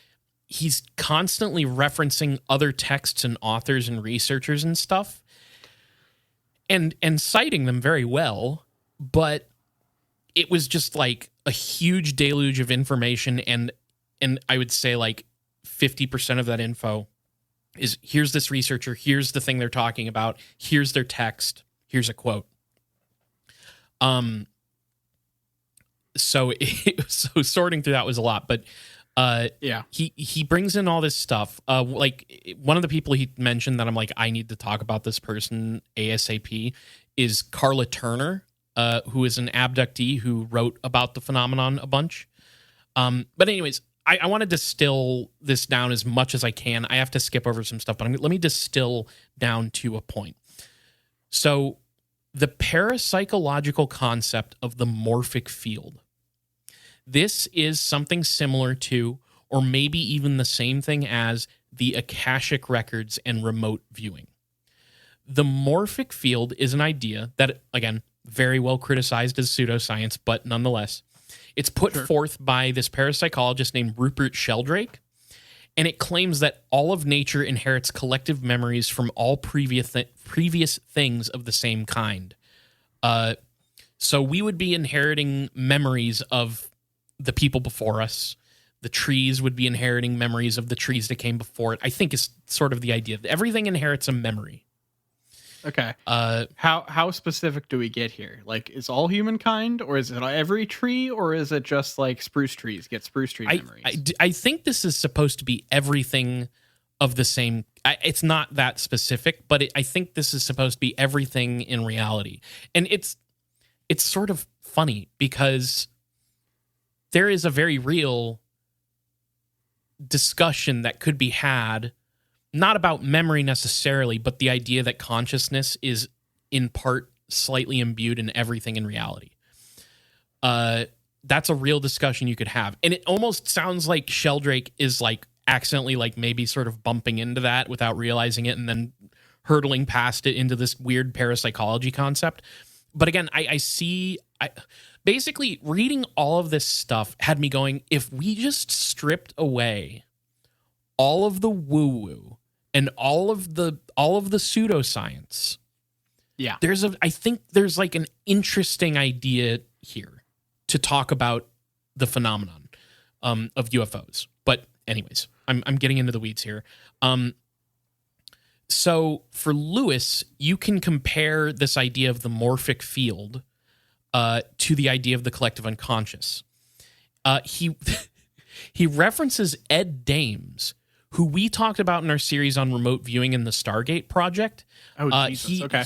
he's constantly referencing other texts and authors and researchers and stuff, and citing them very well, but it was just like a huge deluge of information, and I would say like 50% of that info is, here's this researcher, here's the thing they're talking about, here's their text, here's a quote. So sorting through that was a lot, but yeah, he brings in all this stuff. Like one of the people he mentioned that I'm like, I need to talk about this person ASAP is Carla Turner, who is an abductee who wrote about the phenomenon a bunch. But anyways, I want to distill this down as much as I can. I have to skip over some stuff, but let me distill down to a point. So the parapsychological concept of the morphic field. This is something similar to, or maybe even the same thing as, the Akashic records and remote viewing. The morphic field is an idea that, again, very well criticized as pseudoscience, but nonetheless, it's put forth by this parapsychologist named Rupert Sheldrake, and it claims that all of nature inherits collective memories from all previous things of the same kind. So we would be inheriting memories of the people before us. The trees would be inheriting memories of the trees that came before it. I think is sort of the idea. Everything inherits a memory. Okay. How specific do we get here? Like, is all humankind, or is it every tree, or is it just like spruce trees get spruce tree memories? I think this is supposed to be everything of the same. It's not that specific, but I think this is supposed to be everything in reality. And it's sort of funny because there is a very real discussion that could be had, not about memory necessarily, but the idea that consciousness is in part slightly imbued in everything in reality. That's a real discussion you could have. And it almost sounds like Sheldrake is like accidentally like maybe sort of bumping into that without realizing it and then hurtling past it into this weird parapsychology concept. But again, I basically reading all of this stuff had me going, if we just stripped away all of the woo-woo and all of the pseudoscience, yeah, I think there's like an interesting idea here to talk about the phenomenon of UFOs. But anyways, I'm getting into the weeds here. So for Lewis, you can compare this idea of the morphic field to the idea of the collective unconscious. He references Ed Dames, who we talked about in our series on remote viewing in the Stargate project. Oh, Jesus. Okay.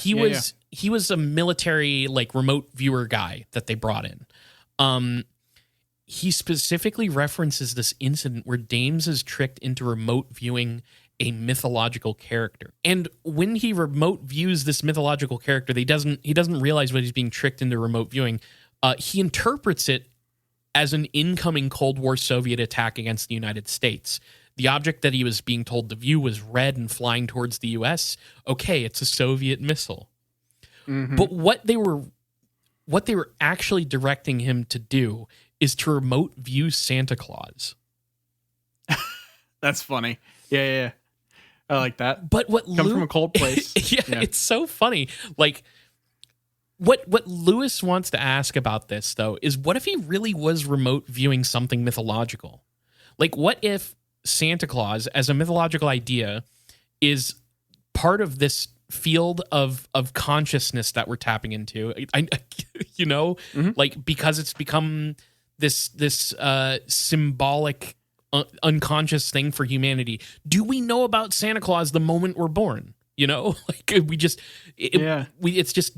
He was a military like remote viewer guy that they brought in. He specifically references this incident where Dames is tricked into remote viewing a mythological character. And when he remote views this mythological character, he doesn't realize what he's being tricked into remote viewing. He interprets it as an incoming Cold War Soviet attack against the United States. The object that he was being told to view was red and flying towards the US. Okay, it's a Soviet missile. Mm-hmm. But what they were actually directing him to do is to remote view Santa Claus. That's funny. Yeah. I like that. But what come from a cold place. yeah, it's so funny. Like what Lewis wants to ask about this though is what if he really was remote viewing something mythological? Like what if Santa Claus as a mythological idea is part of this field of consciousness that we're tapping into? Like because it's become this symbolic unconscious thing for humanity. Do we know about Santa Claus the moment we're born? Like we just it's just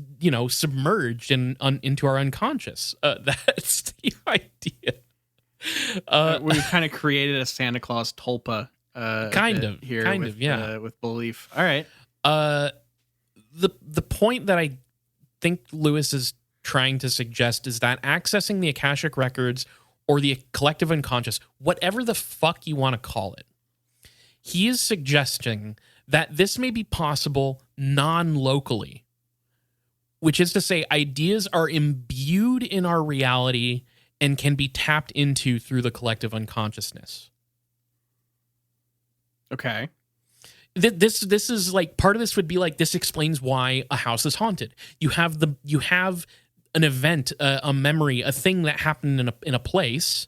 submerged into our unconscious. That's the idea. We've kind of created a Santa Claus tulpa. With belief. All right. The point that I think Lewis is trying to suggest is that accessing the Akashic records or the collective unconscious, whatever the fuck you want to call it, he is suggesting that this may be possible non-locally, which is to say ideas are imbued in our reality and can be tapped into through the collective unconsciousness. Okay. This is like part of this would be like this explains why a house is haunted. You have an event, a memory, a thing that happened in a place,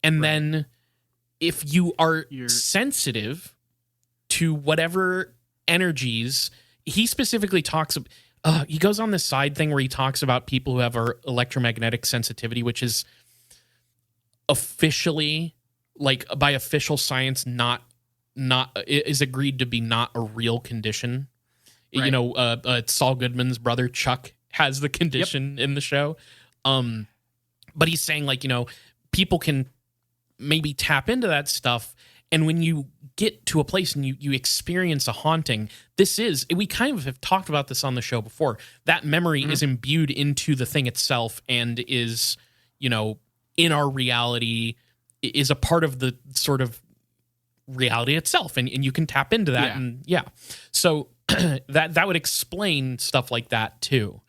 and then if you're sensitive to whatever energies, he specifically talks. He goes on this side thing where he talks about people who have our electromagnetic sensitivity, which is officially, like by official science, not is agreed to be not a real condition. Right. Saul Goodman's brother Chuck has the condition in the show. But he's saying like, people can maybe tap into that stuff. And when you get to a place and you experience a haunting, we kind of have talked about this on the show before. That memory is imbued into the thing itself and is, in our reality, is a part of the sort of reality itself. And you can tap into that. Yeah. And so that would explain stuff like that too.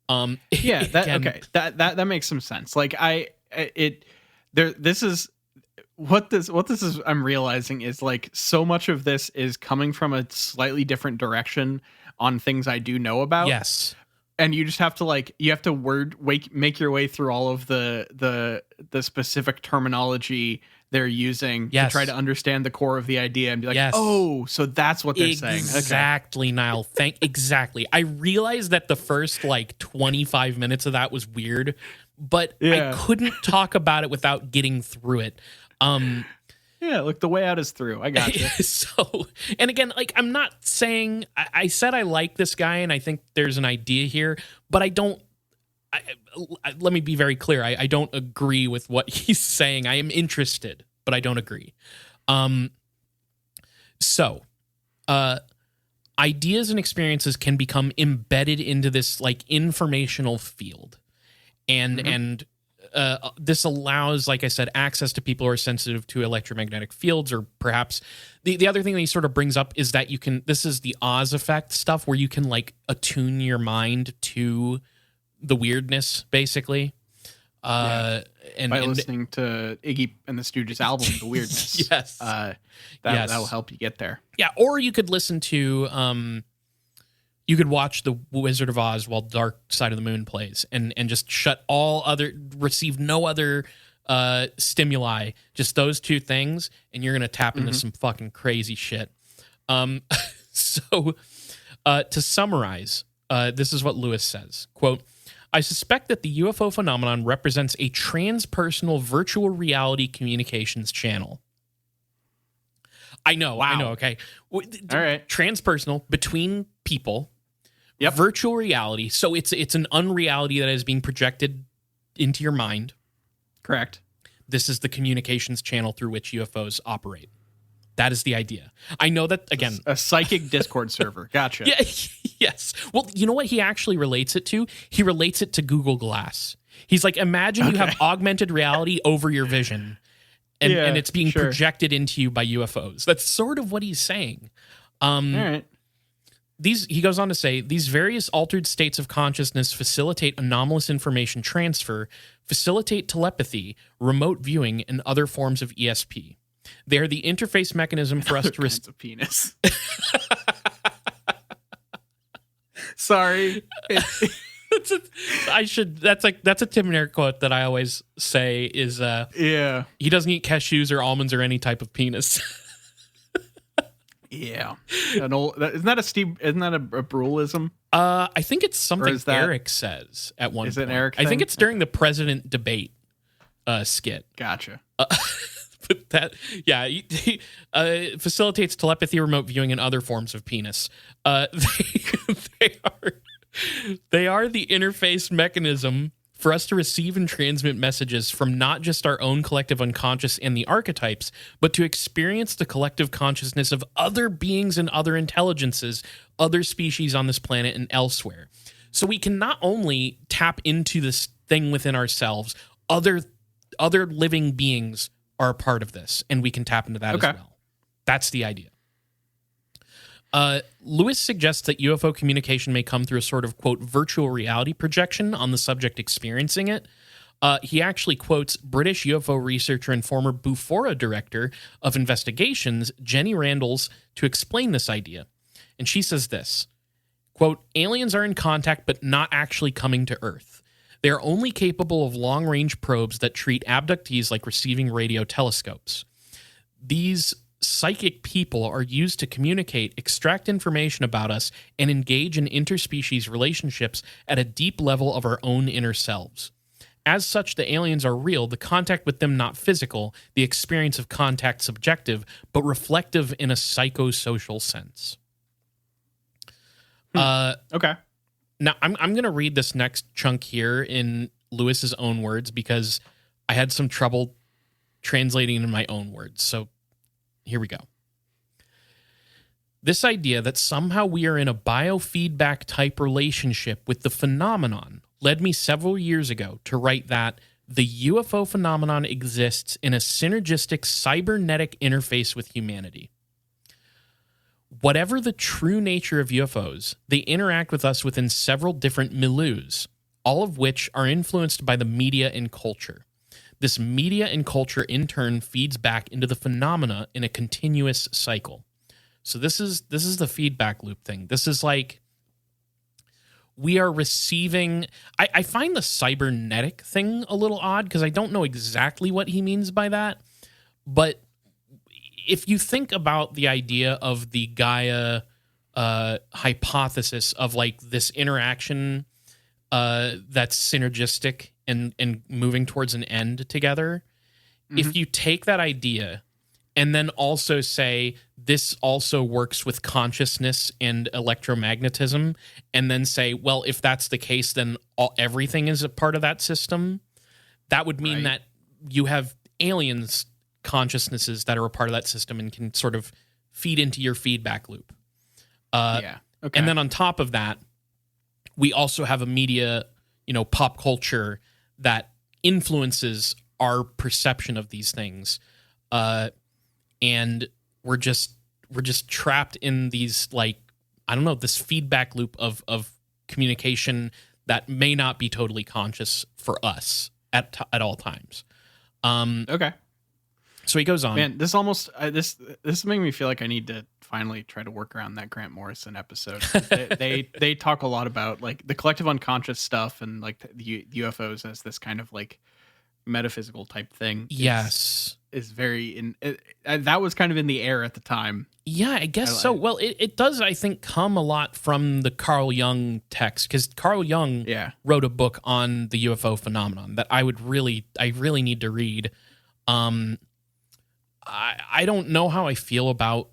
That makes some sense. Like this is I'm realizing is like so much of this is coming from a slightly different direction on things I do know about. Yes. And you just have to make your way through all of the specific terminology they're using to try to understand the core of the idea and be like, oh, so that's what they're saying. Exactly, okay. Niall. Exactly. I realized that the first like 25 minutes of that was weird, but I couldn't talk about it without getting through it. Look, the way out is through. I got you. So, and again, like I'm not saying I said I like this guy and I think there's an idea here, but I don't. Let me be very clear. I don't agree with what he's saying. I am interested, but I don't agree. Ideas and experiences can become embedded into this like informational field, and this allows, like I said, access to people who are sensitive to electromagnetic fields, or perhaps the other thing that he sort of brings up is that this is the Oz effect stuff where you can like attune your mind to the weirdness, basically. By listening to Iggy and the Stooges album, The Weirdness. Yes. That'll help you get there. Yeah, or you could listen to you could watch The Wizard of Oz while Dark Side of the Moon plays and just receive no other stimuli, just those two things, and you're gonna tap into some fucking crazy shit. To summarize, this is what Lewis says, quote, I suspect that the UFO phenomenon represents a transpersonal virtual reality communications channel. I know. Wow. I know. Okay. All right. Transpersonal between people. Yep. Virtual reality. So it's an unreality that is being projected into your mind. Correct. This is the communications channel through which UFOs operate. That is the idea. I know that, again... A psychic Discord server. Gotcha. Yeah, yes. Well, you know what he actually relates it to? He relates it to Google Glass. He's like, imagine you have augmented reality over your vision, and it's being projected into you by UFOs. That's sort of what he's saying. All right. He goes on to say, these various altered states of consciousness facilitate anomalous information transfer, facilitate telepathy, remote viewing, and other forms of ESP. They are the interface mechanism for us to receive penis. Sorry. That's a Tim and Eric quote that I always say is he doesn't eat cashews or almonds or any type of penis. Yeah. Isn't that a Bruleism? I think it's something Eric says at one point. Is it Eric? I think it's during the president debate skit. Gotcha. But that, yeah, he facilitates telepathy, remote viewing, and other forms of penis. They are the interface mechanism for us to receive and transmit messages from not just our own collective unconscious and the archetypes, but to experience the collective consciousness of other beings and other intelligences, other species on this planet and elsewhere. So we can not only tap into this thing within ourselves, other living beings are a part of this, and we can tap into that as well. That's the idea. Lewis suggests that UFO communication may come through a sort of, quote, virtual reality projection on the subject experiencing it. He actually quotes British UFO researcher and former Bufora director of investigations, Jenny Randalls, to explain this idea. And she says this, quote, aliens are in contact but not actually coming to Earth. They are only capable of long-range probes that treat abductees like receiving radio telescopes. These psychic people are used to communicate, extract information about us, and engage in interspecies relationships at a deep level of our own inner selves. As such, the aliens are real, the contact with them not physical, the experience of contact subjective, but reflective in a psychosocial sense. Okay. Now, I'm going to read this next chunk here in Lewis's own words because I had some trouble translating in my own words. So here we go. This idea that somehow we are in a biofeedback type relationship with the phenomenon led me several years ago to write that the UFO phenomenon exists in a synergistic cybernetic interface with humanity. Whatever the true nature of UFOs, they interact with us within several different milieus, all of which are influenced by the media and culture. This media and culture in turn feeds back into the phenomena in a continuous cycle. So this is the feedback loop thing. This is like we are receiving... I find the cybernetic thing a little odd because I don't know exactly what he means by that, but if you think about the idea of the Gaia hypothesis of like this interaction that's synergistic and moving towards an end together, if you take that idea and then also say this also works with consciousness and electromagnetism, and then say, well, if that's the case, then everything is a part of that system, that would mean that you have aliens consciousnesses that are a part of that system and can sort of feed into your feedback loop. Okay. And then on top of that, we also have a media, pop culture that influences our perception of these things. And we're just trapped in these, like, I don't know, this feedback loop of communication that may not be totally conscious for us at all times. Okay. So he goes on. Man, this almost this is making me feel like I need to finally try to work around that Grant Morrison episode. they talk a lot about like the collective unconscious stuff and like the UFOs as this kind of like metaphysical type thing. Yes, is very that was kind of in the air at the time. Yeah, I guess so. Well, it does, I think, come a lot from the Carl Jung text, because Carl Jung wrote a book on the UFO phenomenon that I really need to read. I don't know how I feel about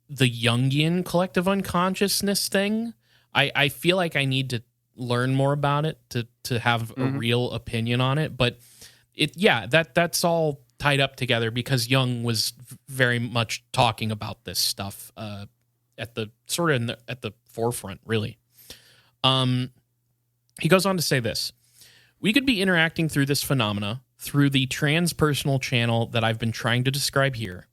the Jungian collective unconsciousness thing. I feel like I need to learn more about it to have a real opinion on it. But that's all tied up together because Jung was very much talking about this stuff at the forefront, really. He goes on to say this: we could be interacting through this phenomena through the transpersonal channel that I've been trying to describe here,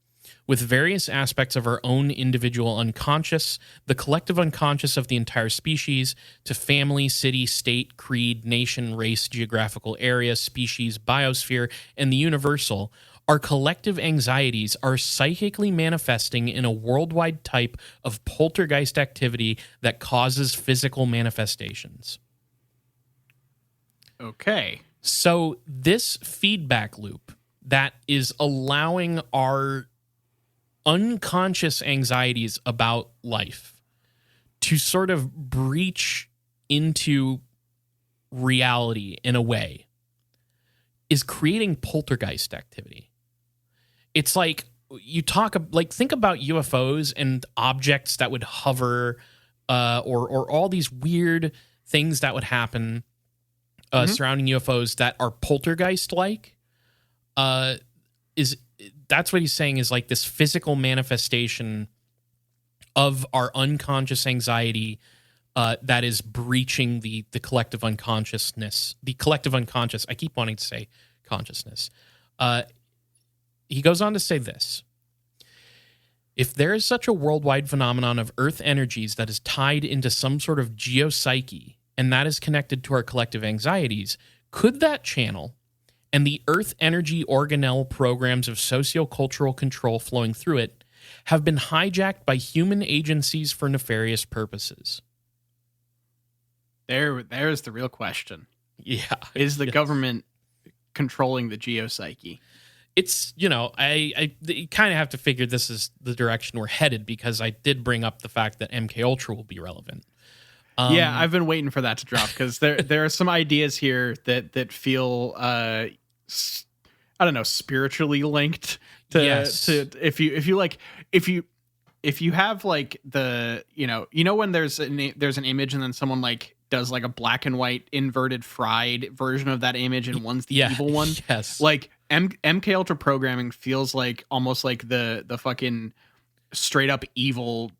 with various aspects of our own individual unconscious, the collective unconscious of the entire species, to family, city, state, creed, nation, race, geographical area, species, biosphere, and the universal. Our collective anxieties are psychically manifesting in a worldwide type of poltergeist activity that causes physical manifestations. Okay. So this feedback loop that is allowing our unconscious anxieties about life to sort of breach into reality in a way is creating poltergeist activity. It's like think about UFOs and objects that would hover or all these weird things that would happen surrounding UFOs that are poltergeist-like. That's what he's saying is like this physical manifestation of our unconscious anxiety that is breaching the collective unconsciousness. The collective unconscious. I keep wanting to say consciousness. He goes on to say this: if there is such a worldwide phenomenon of Earth energies that is tied into some sort of geopsyche, and that is connected to our collective anxieties, could that channel and the Earth energy organelle programs of sociocultural control flowing through it have been hijacked by human agencies for nefarious purposes? There's the real question. Yeah. Is the government controlling the geopsyche? It's, I kind of have to figure this is the direction we're headed because I did bring up the fact that MK Ultra will be relevant. Yeah, I've been waiting for that to drop because there are some ideas here that feel I don't know, spiritually linked to if you have like the when there's an image and then someone like does like a black and white inverted fried version of that image and one's the evil one. Yes. Like MK Ultra programming feels like almost like the fucking straight up evil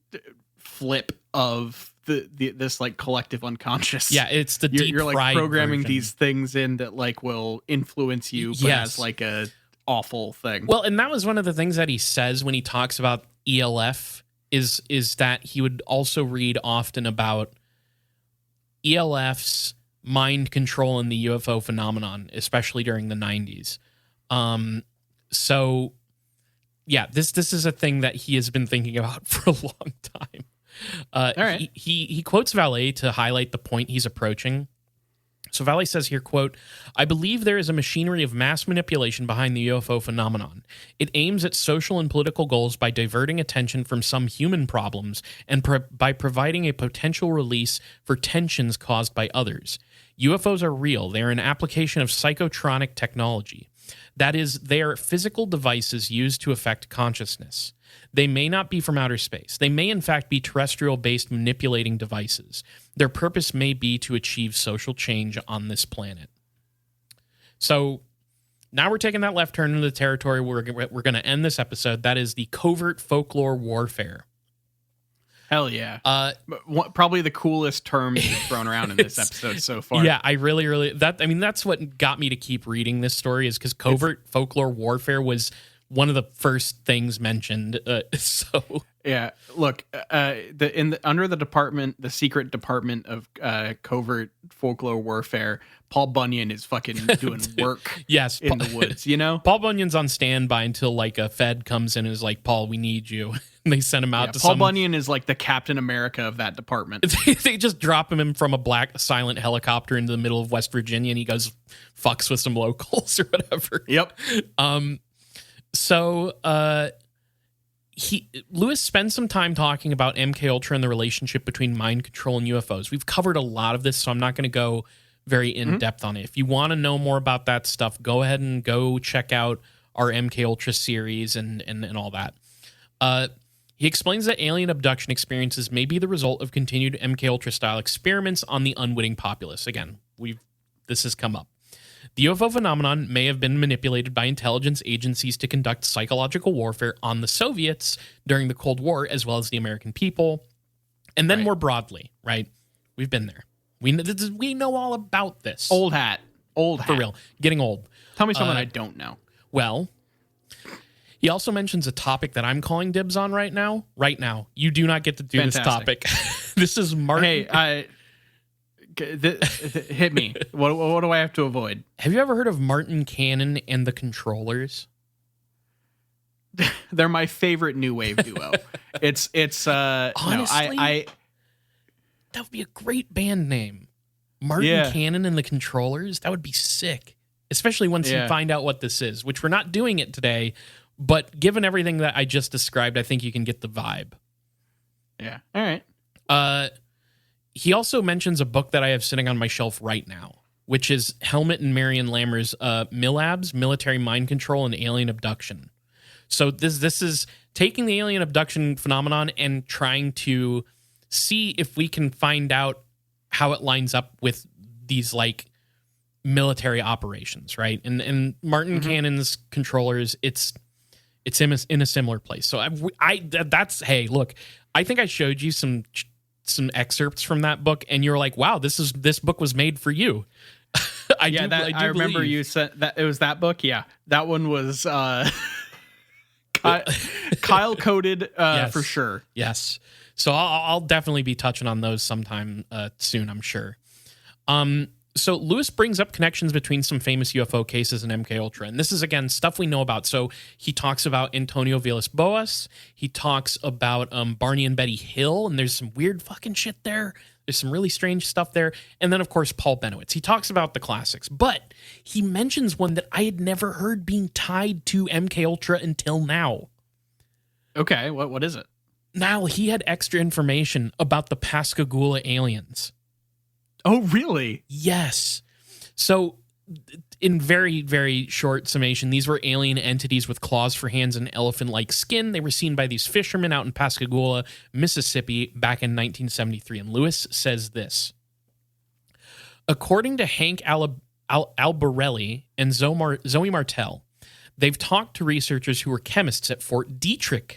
flip of this like collective unconscious. Yeah, it's the deep you're like fried programming version. these things in that like will influence you, but as like a awful thing. Well, and that was one of the things that he says when he talks about ELF is that he would also read often about ELF's mind control in the UFO phenomenon, especially during the 90s. So yeah, this is a thing that he has been thinking about for a long time. All right. He quotes Vallée to highlight the point he's approaching. So Vallée says here, quote, "I believe there is a machinery of mass manipulation behind the UFO phenomenon. It aims at social and political goals by diverting attention from some human problems and by providing a potential release for tensions caused by others. UFOs are real. They are an application of psychotronic technology. That is, they are physical devices used to affect consciousness. They may not be from outer space. They may, in fact, be terrestrial-based manipulating devices. Their purpose may be to achieve social change on this planet." So now we're taking that left turn into the territory where we're going to end this episode. That is the covert folklore warfare. Hell yeah. Probably the coolest term you've thrown around in this episode so far. Yeah, I really, that's what got me to keep reading this story is because covert folklore warfare was one of the first things mentioned. Yeah, look, under the secret department of covert folklore warfare, Paul Bunyan is fucking doing work. Yes, in the woods. Paul Bunyan's on standby until like a Fed comes in and is like, "Paul, we need you." And they send him out to Paul Bunyan is like the Captain America of that department. They just drop him from a black silent helicopter into the middle of West Virginia, and he goes fucks with some locals or whatever. Yep. So Lewis spends some time talking about MK Ultra and the relationship between mind control and UFOs. We've covered a lot of this, so I'm not going to go very in depth on it. If you want to know more about that stuff, go ahead and go check out our MK Ultra series and all that. He explains that alien abduction experiences may be the result of continued MK Ultra style experiments on the unwitting populace. Again, this has come up. The UFO phenomenon may have been manipulated by intelligence agencies to conduct psychological warfare on the Soviets during the Cold War, as well as the American people. And then more broadly, right? We've been there. We know all about this. Old hat. For real. Getting old. Tell me something I don't know. Well, he also mentions a topic that I'm calling dibs on right now. Right now. You do not get to do this topic. This is Martin. Hey, hit me. What do I have to avoid? Have you ever heard of Martin Cannon and the Controllers? They're my favorite new wave duo. It's honestly, that would be a great band name. Martin Cannon and the Controllers. That would be sick. Especially once you find out what this is, which we're not doing it today. But given everything that I just described, I think you can get the vibe. Yeah. All right. He also mentions a book that I have sitting on my shelf right now, which is Helmut and Marion Lammer's MILABs, Military Mind Control and Alien Abduction. So this is taking the alien abduction phenomenon and trying to see if we can find out how it lines up with these like military operations, right? And Martin Cannon's Controllers, it's in a similar place. So hey, look, I think I showed you some excerpts from that book, and you're like, wow, this book was made for you. I remember believe. You said that it was that book. Yeah, that one was Kyle coded for sure. Yes. So I'll definitely be touching on those sometime soon, I'm sure. So Lewis brings up connections between some famous UFO cases and MK Ultra, and this is again stuff we know about. So he talks about Antonio Villas-Boas. He talks about Barney and Betty Hill, and there's some weird fucking shit there. There's some really strange stuff there, and then of course Paul Benowitz. He talks about the classics, but he mentions one that I had never heard being tied to MK Ultra until now. Okay, what is it? Now he had extra information about the Pascagoula aliens. Oh, really? Yes. So, in very, very short summation, these were alien entities with claws for hands and elephant-like skin. They were seen by these fishermen out in Pascagoula, Mississippi, back in 1973. And Lewis says this. According to Hank Albarelli and Zoe Martel, they've talked to researchers who were chemists at Fort Detrick,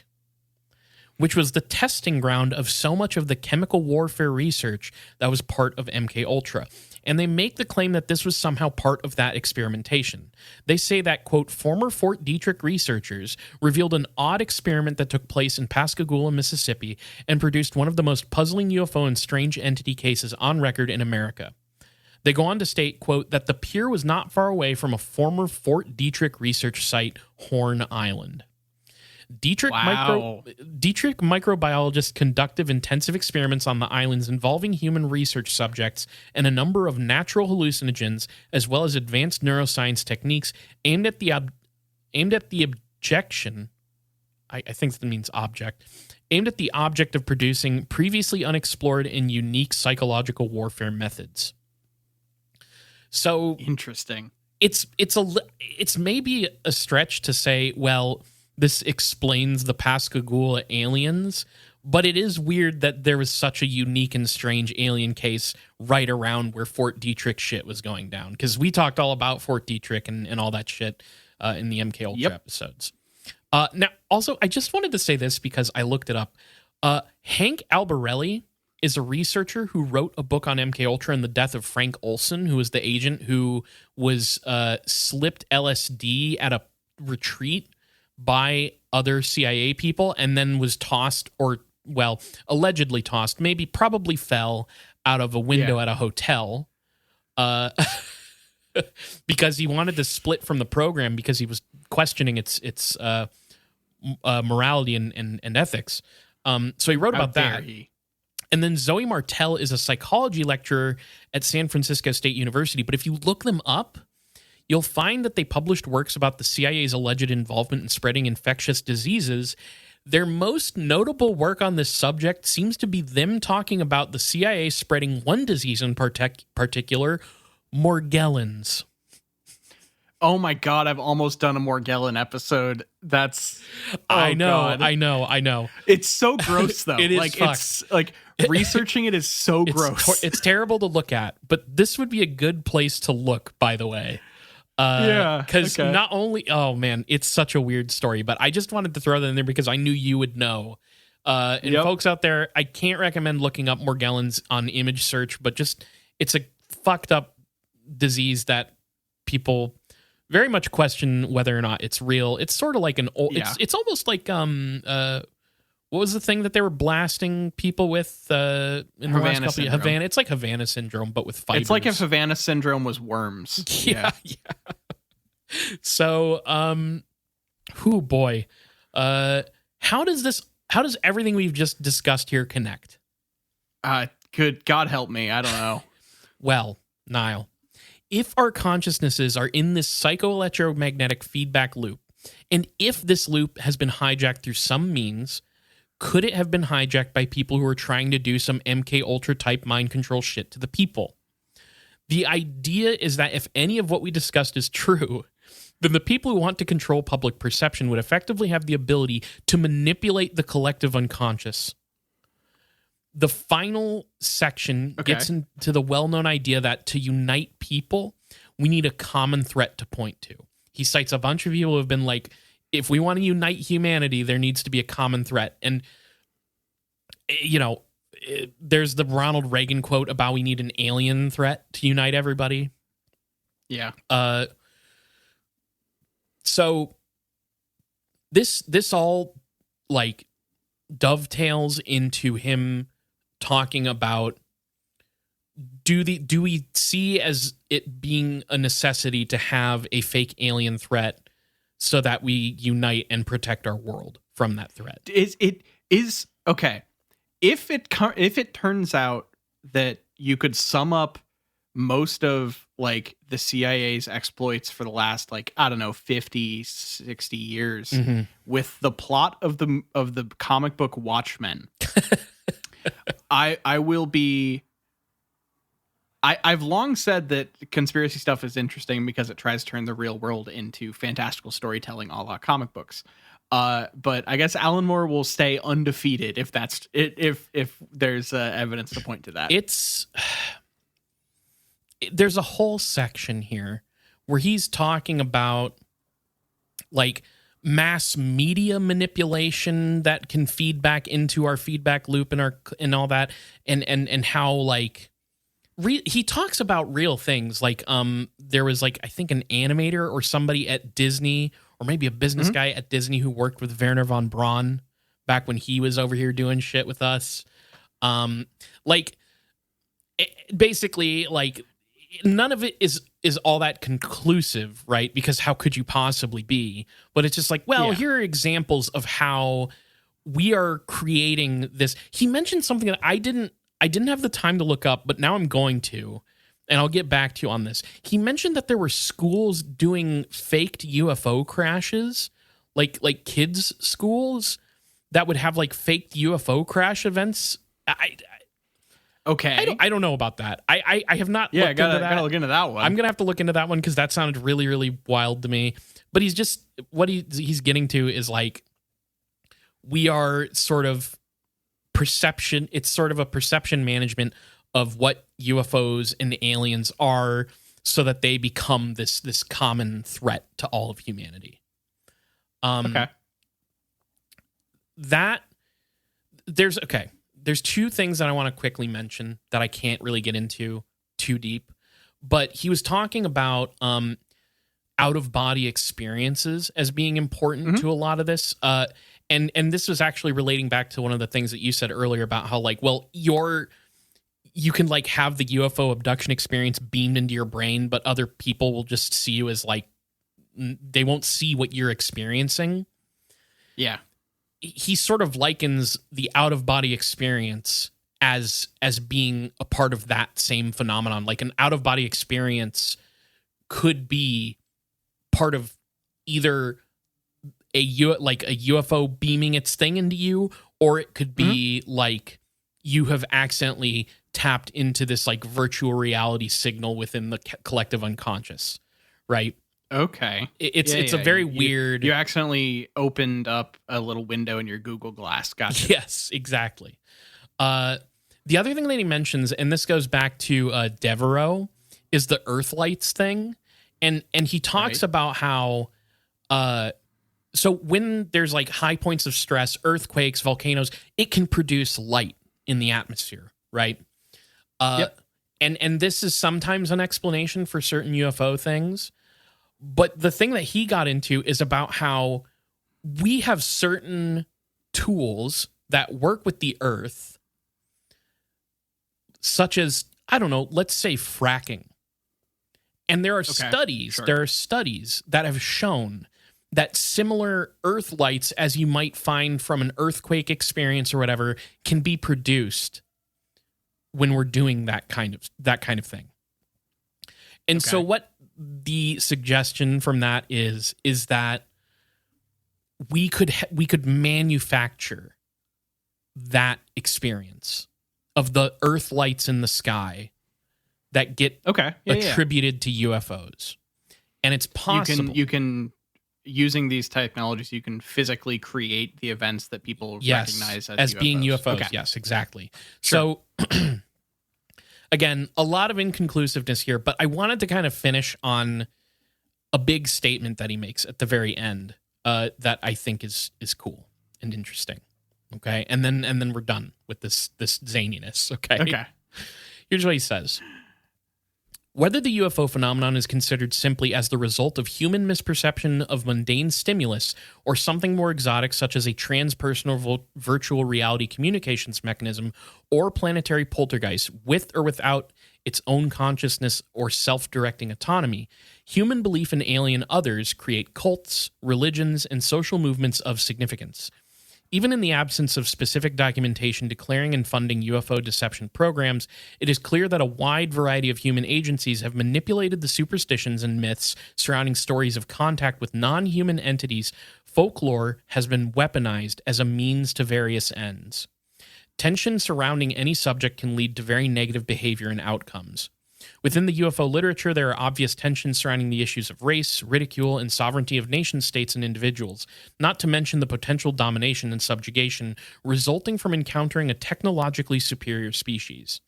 which was the testing ground of so much of the chemical warfare research that was part of MK Ultra. And they make the claim that this was somehow part of that experimentation. They say that, quote, former Fort Detrick researchers revealed an odd experiment that took place in Pascagoula, Mississippi, and produced one of the most puzzling UFO and strange entity cases on record in America. They go on to state, quote, that the pier was not far away from a former Fort Detrick research site, Horn Island. Dietrich microbiologists conducted intensive experiments on the islands involving human research subjects and a number of natural hallucinogens, as well as advanced neuroscience techniques aimed at the objection. I think that means object. Aimed at the object of producing previously unexplored and unique psychological warfare methods. So interesting. It's maybe a stretch to say, well, this explains the Pascagoula aliens, but it is weird that there was such a unique and strange alien case right around where Fort Detrick shit was going down. Because we talked all about Fort Detrick and all that shit in the MK Ultra episodes. Now, also, I just wanted to say this because I looked it up. Hank Albarelli is a researcher who wrote a book on MK Ultra and the death of Frank Olson, who was the agent who was slipped LSD at a retreat by other CIA people and then was tossed, or, well, allegedly tossed, probably fell out of a window at a hotel because he wanted to split from the program because he was questioning its morality and ethics. So he wrote about that. And then Zoe Martel is a psychology lecturer at San Francisco State University. But if you look them up, you'll find that they published works about the CIA's alleged involvement in spreading infectious diseases. Their most notable work on this subject seems to be them talking about the CIA spreading one disease in particular, Morgellons. Oh my God, I've almost done a Morgellon episode. That's I God. I know. It's so gross though. It is like fucked. it's like researching it is so gross. It's terrible to look at, but this would be a good place to look, by the way. Because not only, oh man, it's such a weird story, but I just wanted to throw that in there because I knew you would know. And folks out there, I can't recommend looking up Morgellons on image search, but just, it's a fucked up disease that people very much question whether or not it's real. It's sort of like an old, it's almost like, what was the thing that they were blasting people with in the last couple of Havana? It's like Havana syndrome, but with fibers. It's like if Havana syndrome was worms. Yeah. So, oh boy, how does everything we've just discussed here connect? Good God help me. I don't know. Well, Niall, if our consciousnesses are in this psycho-electromagnetic feedback loop, and if this loop has been hijacked through some means, could it have been hijacked by people who are trying to do some MK Ultra type mind control shit to the people? The idea is that if any of what we discussed is true, then the people who want to control public perception would effectively have the ability to manipulate the collective unconscious. The final section gets into the well-known idea that to unite people, we need a common threat to point to. He cites a bunch of people who have been like, if we want to unite humanity, there needs to be a common threat. And, you know, there's the Ronald Reagan quote about we need an alien threat to unite everybody. Yeah. So this all like dovetails into him talking about do we see as it being a necessity to have a fake alien threat so that we unite and protect our world from that threat? It is okay. If it turns out that you could sum up most of like the CIA's exploits for the last, like, I don't know, 50, 60 years with the plot of the comic book Watchmen, I will be. I've long said that conspiracy stuff is interesting because it tries to turn the real world into fantastical storytelling a la comic books. But I guess Alan Moore will stay undefeated if that's if there's evidence to point to that. There's a whole section here where he's talking about like mass media manipulation that can feed back into our feedback loop and all that, and how like. He talks about real things like there was like I think an animator or somebody at Disney or maybe a business guy at Disney who worked with Werner von Braun back when he was over here doing shit with us. Basically like none of it is all that conclusive, right? Because how could you possibly be? But it's just like, well, here are examples of how we are creating this. He mentioned something that I didn't have the time to look up, but now I'm going to, and I'll get back to you on this. He mentioned that there were schools doing faked UFO crashes, like kids' schools that would have like faked UFO crash events. I don't know about that. I have not looked into that. Gotta look into that one. I'm gonna have to look into that one because that sounded really, really wild to me. But he's getting to is like we are sort of perception. It's sort of a perception management of what UFOs and aliens are so that they become this common threat to all of humanity. There's two things that I want to quickly mention that I can't really get into too deep, but he was talking about out of body experiences as being important to a lot of this. And this was actually relating back to one of the things that you said earlier about how like, well, you can like have the UFO abduction experience beamed into your brain, but other people will just see you as like, they won't see what you're experiencing. Yeah. He sort of likens the out of body experience as being a part of that same phenomenon. Like an out of body experience could be part of either a UFO beaming its thing into you, or it could be like you have accidentally tapped into this like virtual reality signal within the collective unconscious, right? Okay. It's a very weird. You accidentally opened up a little window in your Google Glass. Gotcha. Yes, exactly. The other thing that he mentions, and this goes back to Devereaux, is the Earthlights thing, and he talks about how so when there's like high points of stress, earthquakes, volcanoes, it can produce light in the atmosphere, right? Yep. And this is sometimes an explanation for certain UFO things. But the thing that he got into is about how we have certain tools that work with the earth, such as, I don't know, let's say fracking. And there are studies that have shown that similar earth lights as you might find from an earthquake experience or whatever can be produced when we're doing that kind of thing. And so what the suggestion from that is that we could manufacture that experience of the earth lights in the sky that get attributed to UFOs. And it's possible. You can using these technologies, you can physically create the events that people recognize as UFOs. Being UFOs. Okay. Yes, exactly. Sure. So again, a lot of inconclusiveness here, but I wanted to kind of finish on a big statement that he makes at the very end that I think is cool and interesting. Okay, and then we're done with this zaniness. Okay. Here's what he says. Whether the UFO phenomenon is considered simply as the result of human misperception of mundane stimulus or something more exotic such as a transpersonal virtual reality communications mechanism or planetary poltergeist with or without its own consciousness or self-directing autonomy, human belief in alien others create cults, religions, and social movements of significance. Even in the absence of specific documentation declaring and funding UFO deception programs, it is clear that a wide variety of human agencies have manipulated the superstitions and myths surrounding stories of contact with non-human entities. Folklore has been weaponized as a means to various ends. Tension surrounding any subject can lead to very negative behavior and outcomes. Within the UFO literature, there are obvious tensions surrounding the issues of race, ridicule, and sovereignty of nation-states and individuals, not to mention the potential domination and subjugation resulting from encountering a technologically superior species.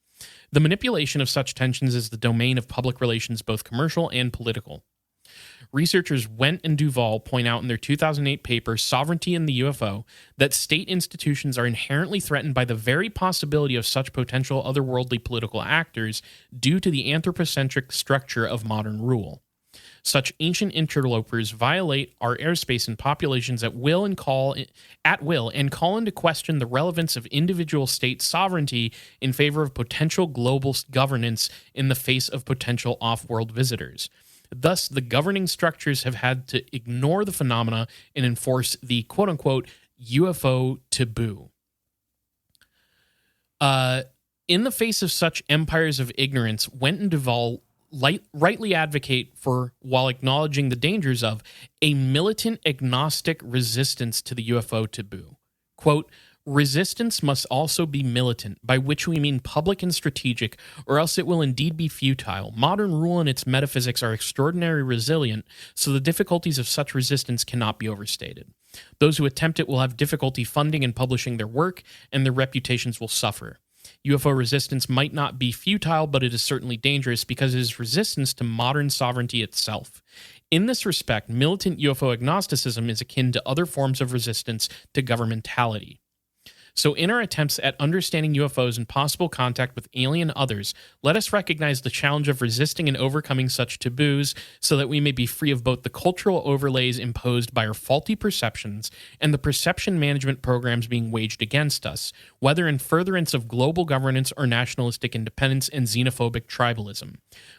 The manipulation of such tensions is the domain of public relations, both commercial and political. Researchers Wendt and Duval point out in their 2008 paper, Sovereignty in the UFO, that state institutions are inherently threatened by the very possibility of such potential otherworldly political actors due to the anthropocentric structure of modern rule. Such ancient interlopers violate our airspace and populations at will and call into question the relevance of individual state sovereignty in favor of potential global governance in the face of potential off-world visitors. Thus, the governing structures have had to ignore the phenomena and enforce the quote-unquote UFO taboo. In the face of such empires of ignorance, Wendt and Duval rightly advocate for, while acknowledging the dangers of, a militant agnostic resistance to the UFO taboo. Quote, resistance must also be militant, by which we mean public and strategic, or else it will indeed be futile. Modern rule and its metaphysics are extraordinarily resilient, so the difficulties of such resistance cannot be overstated. Those who attempt it will have difficulty funding and publishing their work, and their reputations will suffer. UFO resistance might not be futile, but it is certainly dangerous because it is resistance to modern sovereignty itself. In this respect, militant UFO agnosticism is akin to other forms of resistance to governmentality. So in our attempts at understanding UFOs and possible contact with alien others, let us recognize the challenge of resisting and overcoming such taboos so that we may be free of both the cultural overlays imposed by our faulty perceptions and the perception management programs being waged against us, whether in furtherance of global governance or nationalistic independence and xenophobic tribalism.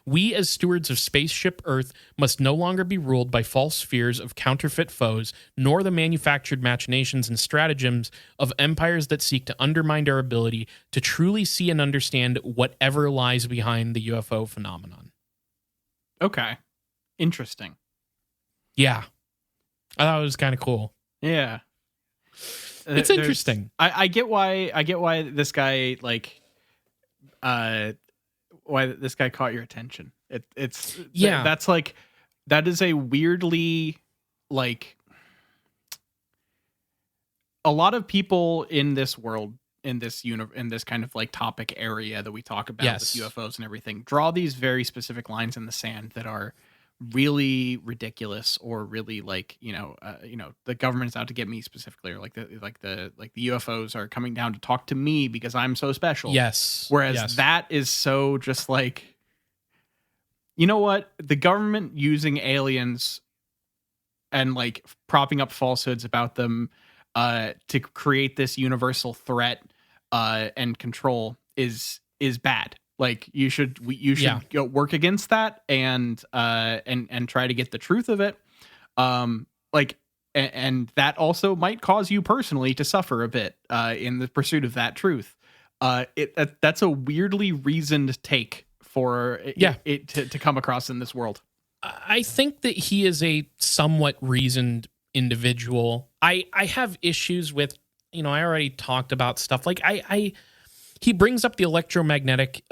We, as stewards of Spaceship Earth, must no longer be ruled by false fears of counterfeit foes, nor the manufactured machinations and stratagems of empires that seek to undermine our ability to truly see and understand whatever lies behind the UFO phenomenon. Okay. Interesting. Yeah. I thought it was kind of cool. Yeah. It's interesting. I get why this guy why this guy caught your attention. That's like that is a weirdly, like, a lot of people in this world, in this kind of like topic area that we talk about with UFOs and everything, draw these very specific lines in the sand that are really ridiculous, or really like, the government's out to get me specifically, or the UFOs are coming down to talk to me because I'm so special. Whereas that is so just like, you know what? The government using aliens and like propping up falsehoods about them to create this universal threat and control is bad. Like, you should go work against that and try to get the truth of it. And that also might cause you personally to suffer a bit in the pursuit of that truth. That's a weirdly reasoned take for it to come across in this world. I think that he is a somewhat reasoned individual. I have issues with, I already talked about stuff like he brings up the electromagnetic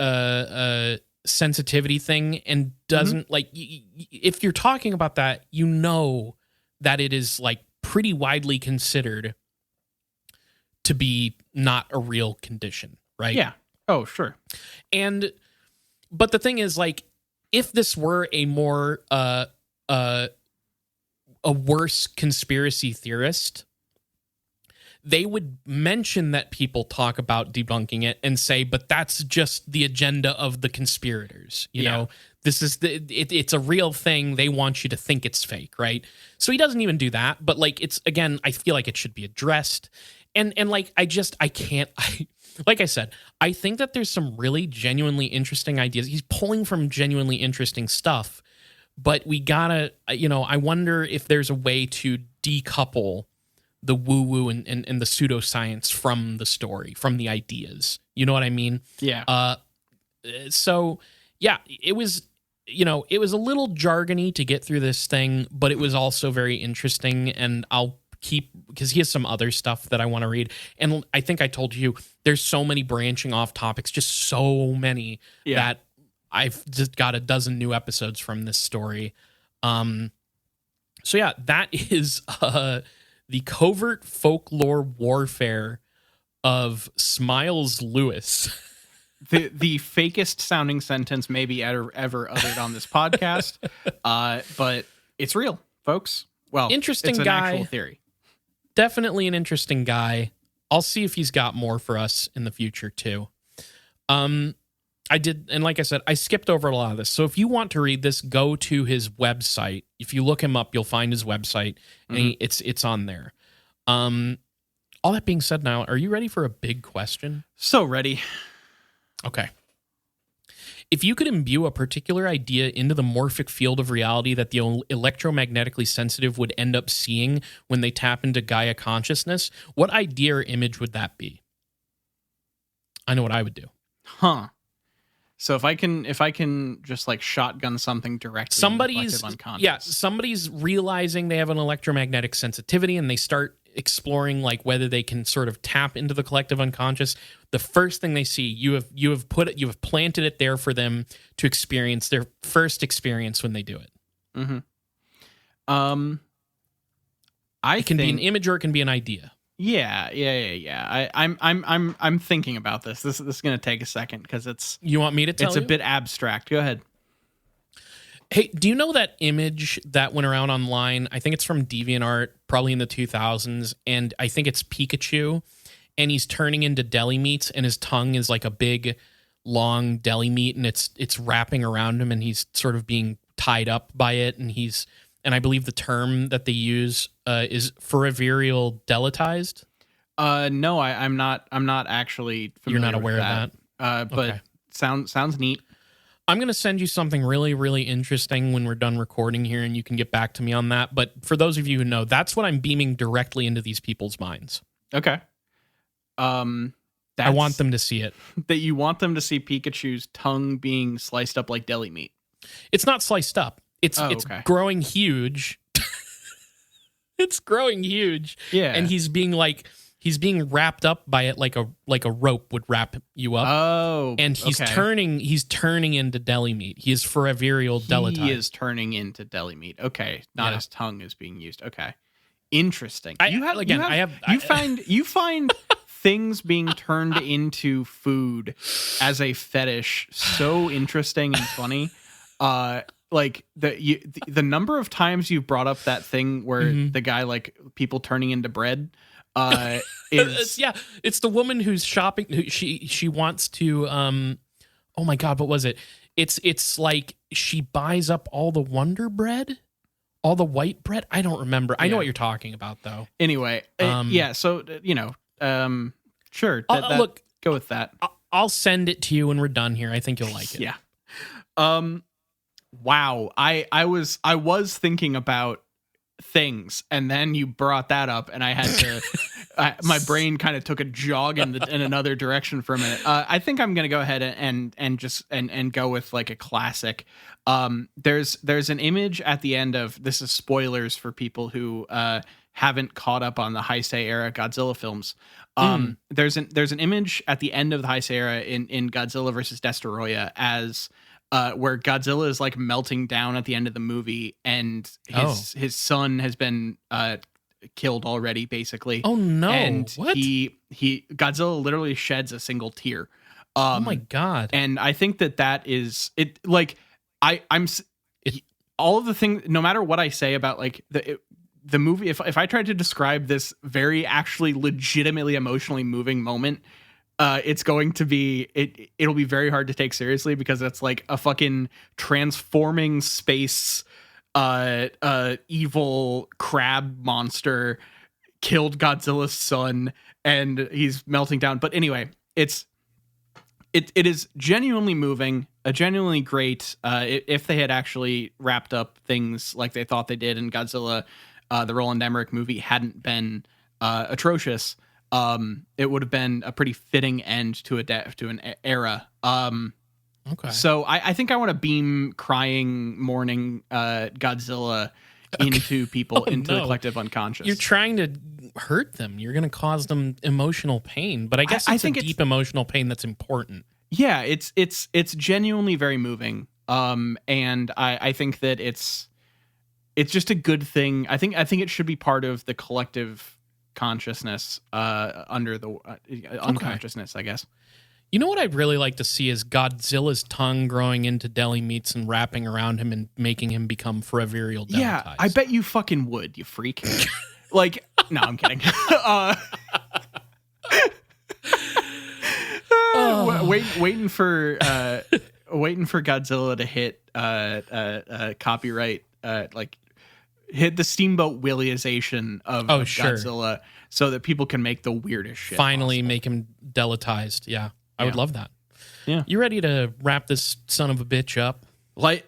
sensitivity thing and doesn't like, if you're talking about that, that it is like pretty widely considered to be not a real condition, right? Yeah. Oh, sure. But the thing is, like, if this were a more a worse conspiracy theorist, they would mention that people talk about debunking it and say, but that's just the agenda of the conspirators. You know, this is it's a real thing. They want you to think it's fake, right? So he doesn't even do that. But like, it's, again, I feel like it should be addressed. And like, like I said, I think that there's some really genuinely interesting ideas. He's pulling from genuinely interesting stuff, but we gotta, I wonder if there's a way to decouple the woo-woo and the pseudoscience from the story, from the ideas. You know what I mean? Yeah. So, yeah, it was a little jargony to get through this thing, but it was also very interesting, and I'll keep, because he has some other stuff that I want to read. And I think I told you, there's so many branching off topics, just so many that I've just got a dozen new episodes from this story. So yeah, that is the covert folklore warfare of Smiles Lewis. the fakest sounding sentence maybe ever uttered on this podcast, but it's real, folks. Well, interesting it's an guy. Actual theory. Definitely an interesting guy. I'll see if he's got more for us in the future too. I did, and like I said, I skipped over a lot of this. So if you want to read this, go to his website. If you look him up, you'll find his website, and it's on there. All that being said, now, are you ready for a big question? So ready. Okay. If you could imbue a particular idea into the morphic field of reality that the electromagnetically sensitive would end up seeing when they tap into Gaia consciousness, what idea or image would that be? I know what I would do. Huh. So if I can just like shotgun something directly, somebody's realizing they have an electromagnetic sensitivity, and they start exploring like whether they can sort of tap into the collective unconscious. The first thing they see, you have planted it there for them to experience their first experience when they do it. Mm-hmm. It can be an image, or it can be an idea. Yeah. I'm thinking about this. This is going to take a second because it's. You want me to tell you? It's a bit abstract. Go ahead. Hey, do you know that image that went around online? I think it's from DeviantArt, probably in the 2000s, and I think it's Pikachu, and he's turning into deli meats, and his tongue is like a big, long deli meat, and it's wrapping around him, and he's sort of being tied up by it, and I believe the term that they use is foravial delatized. No, I'm not actually familiar. You're not aware of that. But okay. Sounds neat. I'm going to send you something really, really interesting when we're done recording here, and you can get back to me on that. But for those of you who know, that's what I'm beaming directly into these people's minds. Okay. I want them to see it. That you want them to see Pikachu's tongue being sliced up like deli meat. It's not sliced up. It's growing huge. It's growing huge. Yeah. And he's being like He's being wrapped up by it like a rope would wrap you up. Oh, and he's turning into deli meat. He is foreveral deletized. He is turning into deli meat. Okay, not his tongue is being used. Okay, interesting. You find things being turned into food as a fetish so interesting and funny. Like the number of times you brought up that thing where the guy, like, people turning into bread. It's the woman who's shopping. She wants to. Oh my God, what was it? It's like she buys up all the Wonder Bread, all the white bread. I don't remember. I know what you're talking about though. Anyway, So sure. Look, go with that. I'll send it to you when we're done here. I think you'll like it. Yeah. Wow. I was thinking about things, and then you brought that up, and I had to. My brain kind of took a jog in another direction for a minute. I think I'm gonna go ahead and go with like a classic. There's an image at the end of this is spoilers for people who haven't caught up on the Heisei era Godzilla films. There's an image at the end of the Heisei era in Godzilla versus Destoroyah as where Godzilla is like melting down at the end of the movie, and his son has been killed already, basically. Oh no! And what? Godzilla literally sheds a single tear. Oh my God! And I think that is it. Like all of the things. No matter what I say about like the movie, if I tried to describe this very actually legitimately emotionally moving moment, it's going to be it'll be very hard to take seriously because it's like a fucking transforming space evil crab monster killed Godzilla's son and he's melting down. But anyway, it is genuinely moving, genuinely great. If they had actually wrapped up things like they thought they did in Godzilla, the Roland Emmerich movie hadn't been atrocious, it would have been a pretty fitting end to an era. Okay. So I think I want to beam crying, mourning Godzilla into people, into the collective unconscious. You're trying to hurt them. You're going to cause them emotional pain. But I guess I think it's deep emotional pain that's important. Yeah, it's genuinely very moving. And I think that it's just a good thing. I think it should be part of the collective consciousness under the unconsciousness, I guess. You know what I'd really like to see is Godzilla's tongue growing into deli meats and wrapping around him and making him become foreveral deletized. Yeah, I bet you fucking would, you freak. Like, no, I'm kidding. Waiting for Godzilla to hit copyright, like hit the Steamboat Willyization of Godzilla, so that people can make the weirdest shit. Finally, possible. make him deletized. Yeah. I would love that. Yeah. You ready to wrap this son of a bitch up?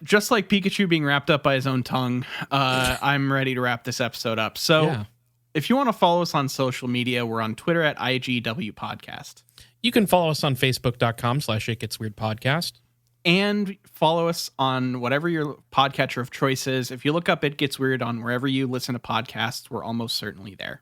Just like Pikachu being wrapped up by his own tongue, I'm ready to wrap this episode up. So if you want to follow us on social media, we're on Twitter at IGW Podcast. You can follow us on Facebook.com/ItGetsWeirdPodcast. And follow us on whatever your podcatcher of choice is. If you look up It Gets Weird on wherever you listen to podcasts, we're almost certainly there.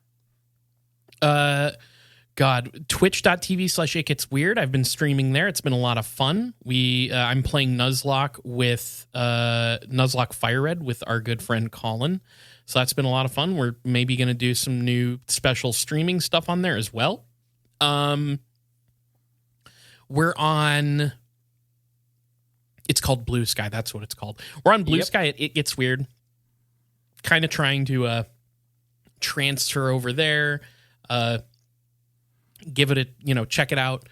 Twitch.tv/ItGetsWeird. I've been streaming there. It's been a lot of fun. I'm playing Nuzlocke with Nuzlocke Fire Red with our good friend Colin. So that's been a lot of fun. We're maybe going to do some new special streaming stuff on there as well. We're on... It's called Blue Sky. That's what it's called. We're on Blue Sky. It Gets Weird. Kind of trying to transfer over there. Give it a, check it out.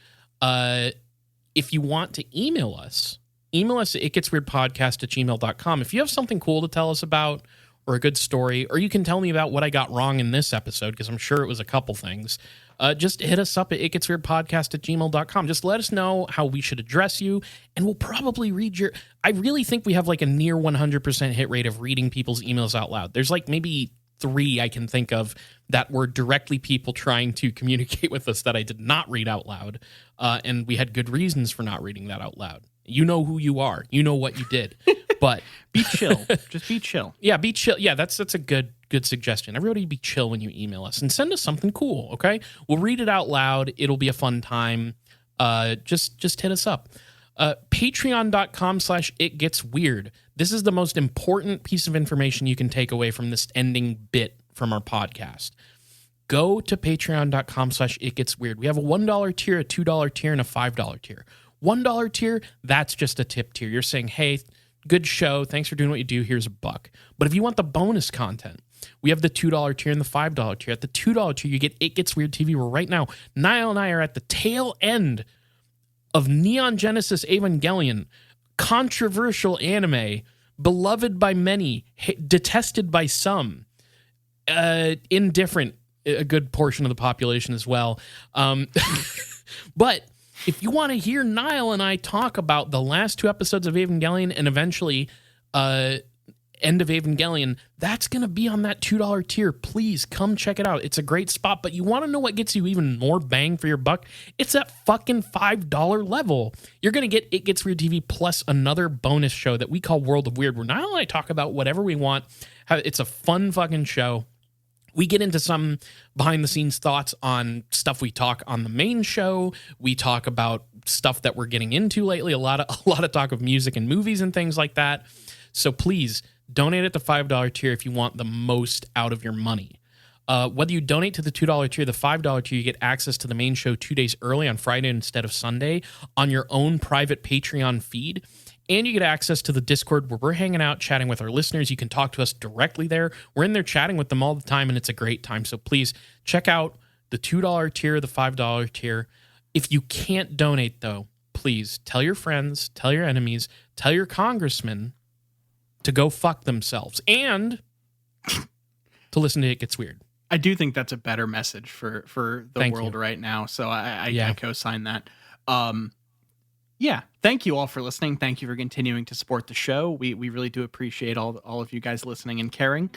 If you want to email us at itgetsweirdpodcast@gmail.com. If you have something cool to tell us about or a good story, or you can tell me about what I got wrong in this episode, because I'm sure it was a couple things, just hit us up at itgetsweirdpodcast@gmail.com. Just let us know how we should address you, and we'll probably read your... I really think we have like a near 100% hit rate of reading people's emails out loud. There's like maybe 3 I can think of that were directly people trying to communicate with us that I did not read out loud, and we had good reasons for not reading that out loud. You know who you are. You know what you did. But be chill. Just be chill. Yeah, be chill. Yeah, that's a good good suggestion. Everybody be chill when you email us and send us something cool, okay? We'll read it out loud. It'll be a fun time. Just hit us up. Patreon.com/itgetsweird. This is the most important piece of information you can take away from this ending bit from our podcast. Go to patreon.com/itgetsweird. We have a $1 tier, a $2 tier, and a $5 tier. $1 tier, that's just a tip tier. You're saying, hey, good show. Thanks for doing what you do. Here's $1. But if you want the bonus content, we have the $2 tier and the $5 tier. At the $2 tier, you get It Gets Weird TV, where right now, Niall and I are at the tail end of Neon Genesis Evangelion, controversial anime, beloved by many, detested by some, indifferent, a good portion of the population as well. But if you want to hear Niall and I talk about the last 2 episodes of Evangelion and eventually end of Evangelion, that's going to be on that $2 tier. Please come check it out. It's a great spot, but you want to know what gets you even more bang for your buck? It's that fucking $5 level. You're going to get It Gets Weird TV plus another bonus show that we call World of Weird, where Niall and I talk about whatever we want. It's a fun fucking show. We get into some behind-the-scenes thoughts on stuff we talk on the main show. We talk about stuff that we're getting into lately, a lot of talk of music and movies and things like that. So please donate at the $5 tier if you want the most out of your money. Whether you donate to the $2 tier, the $5 tier, you get access to the main show 2 days early on Friday instead of Sunday on your own private Patreon feed. And you get access to the Discord where we're hanging out, chatting with our listeners. You can talk to us directly there. We're in there chatting with them all the time, and it's a great time. So please check out the $2 tier, the $5 tier. If you can't donate, though, please tell your friends, tell your enemies, tell your congressman to go fuck themselves and to listen to It Gets Weird. I do think that's a better message for the Thank world you. right now. So I co-sign that. Yeah, thank you all for listening. Thank you for continuing to support the show. We really do appreciate all of you guys listening and caring.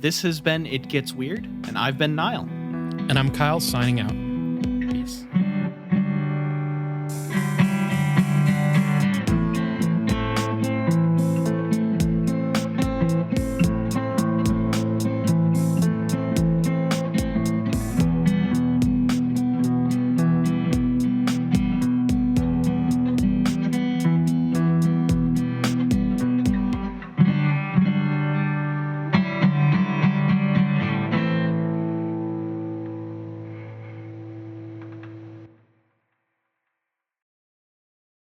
This has been It Gets Weird, and I've been Niall. And I'm Kyle, signing out.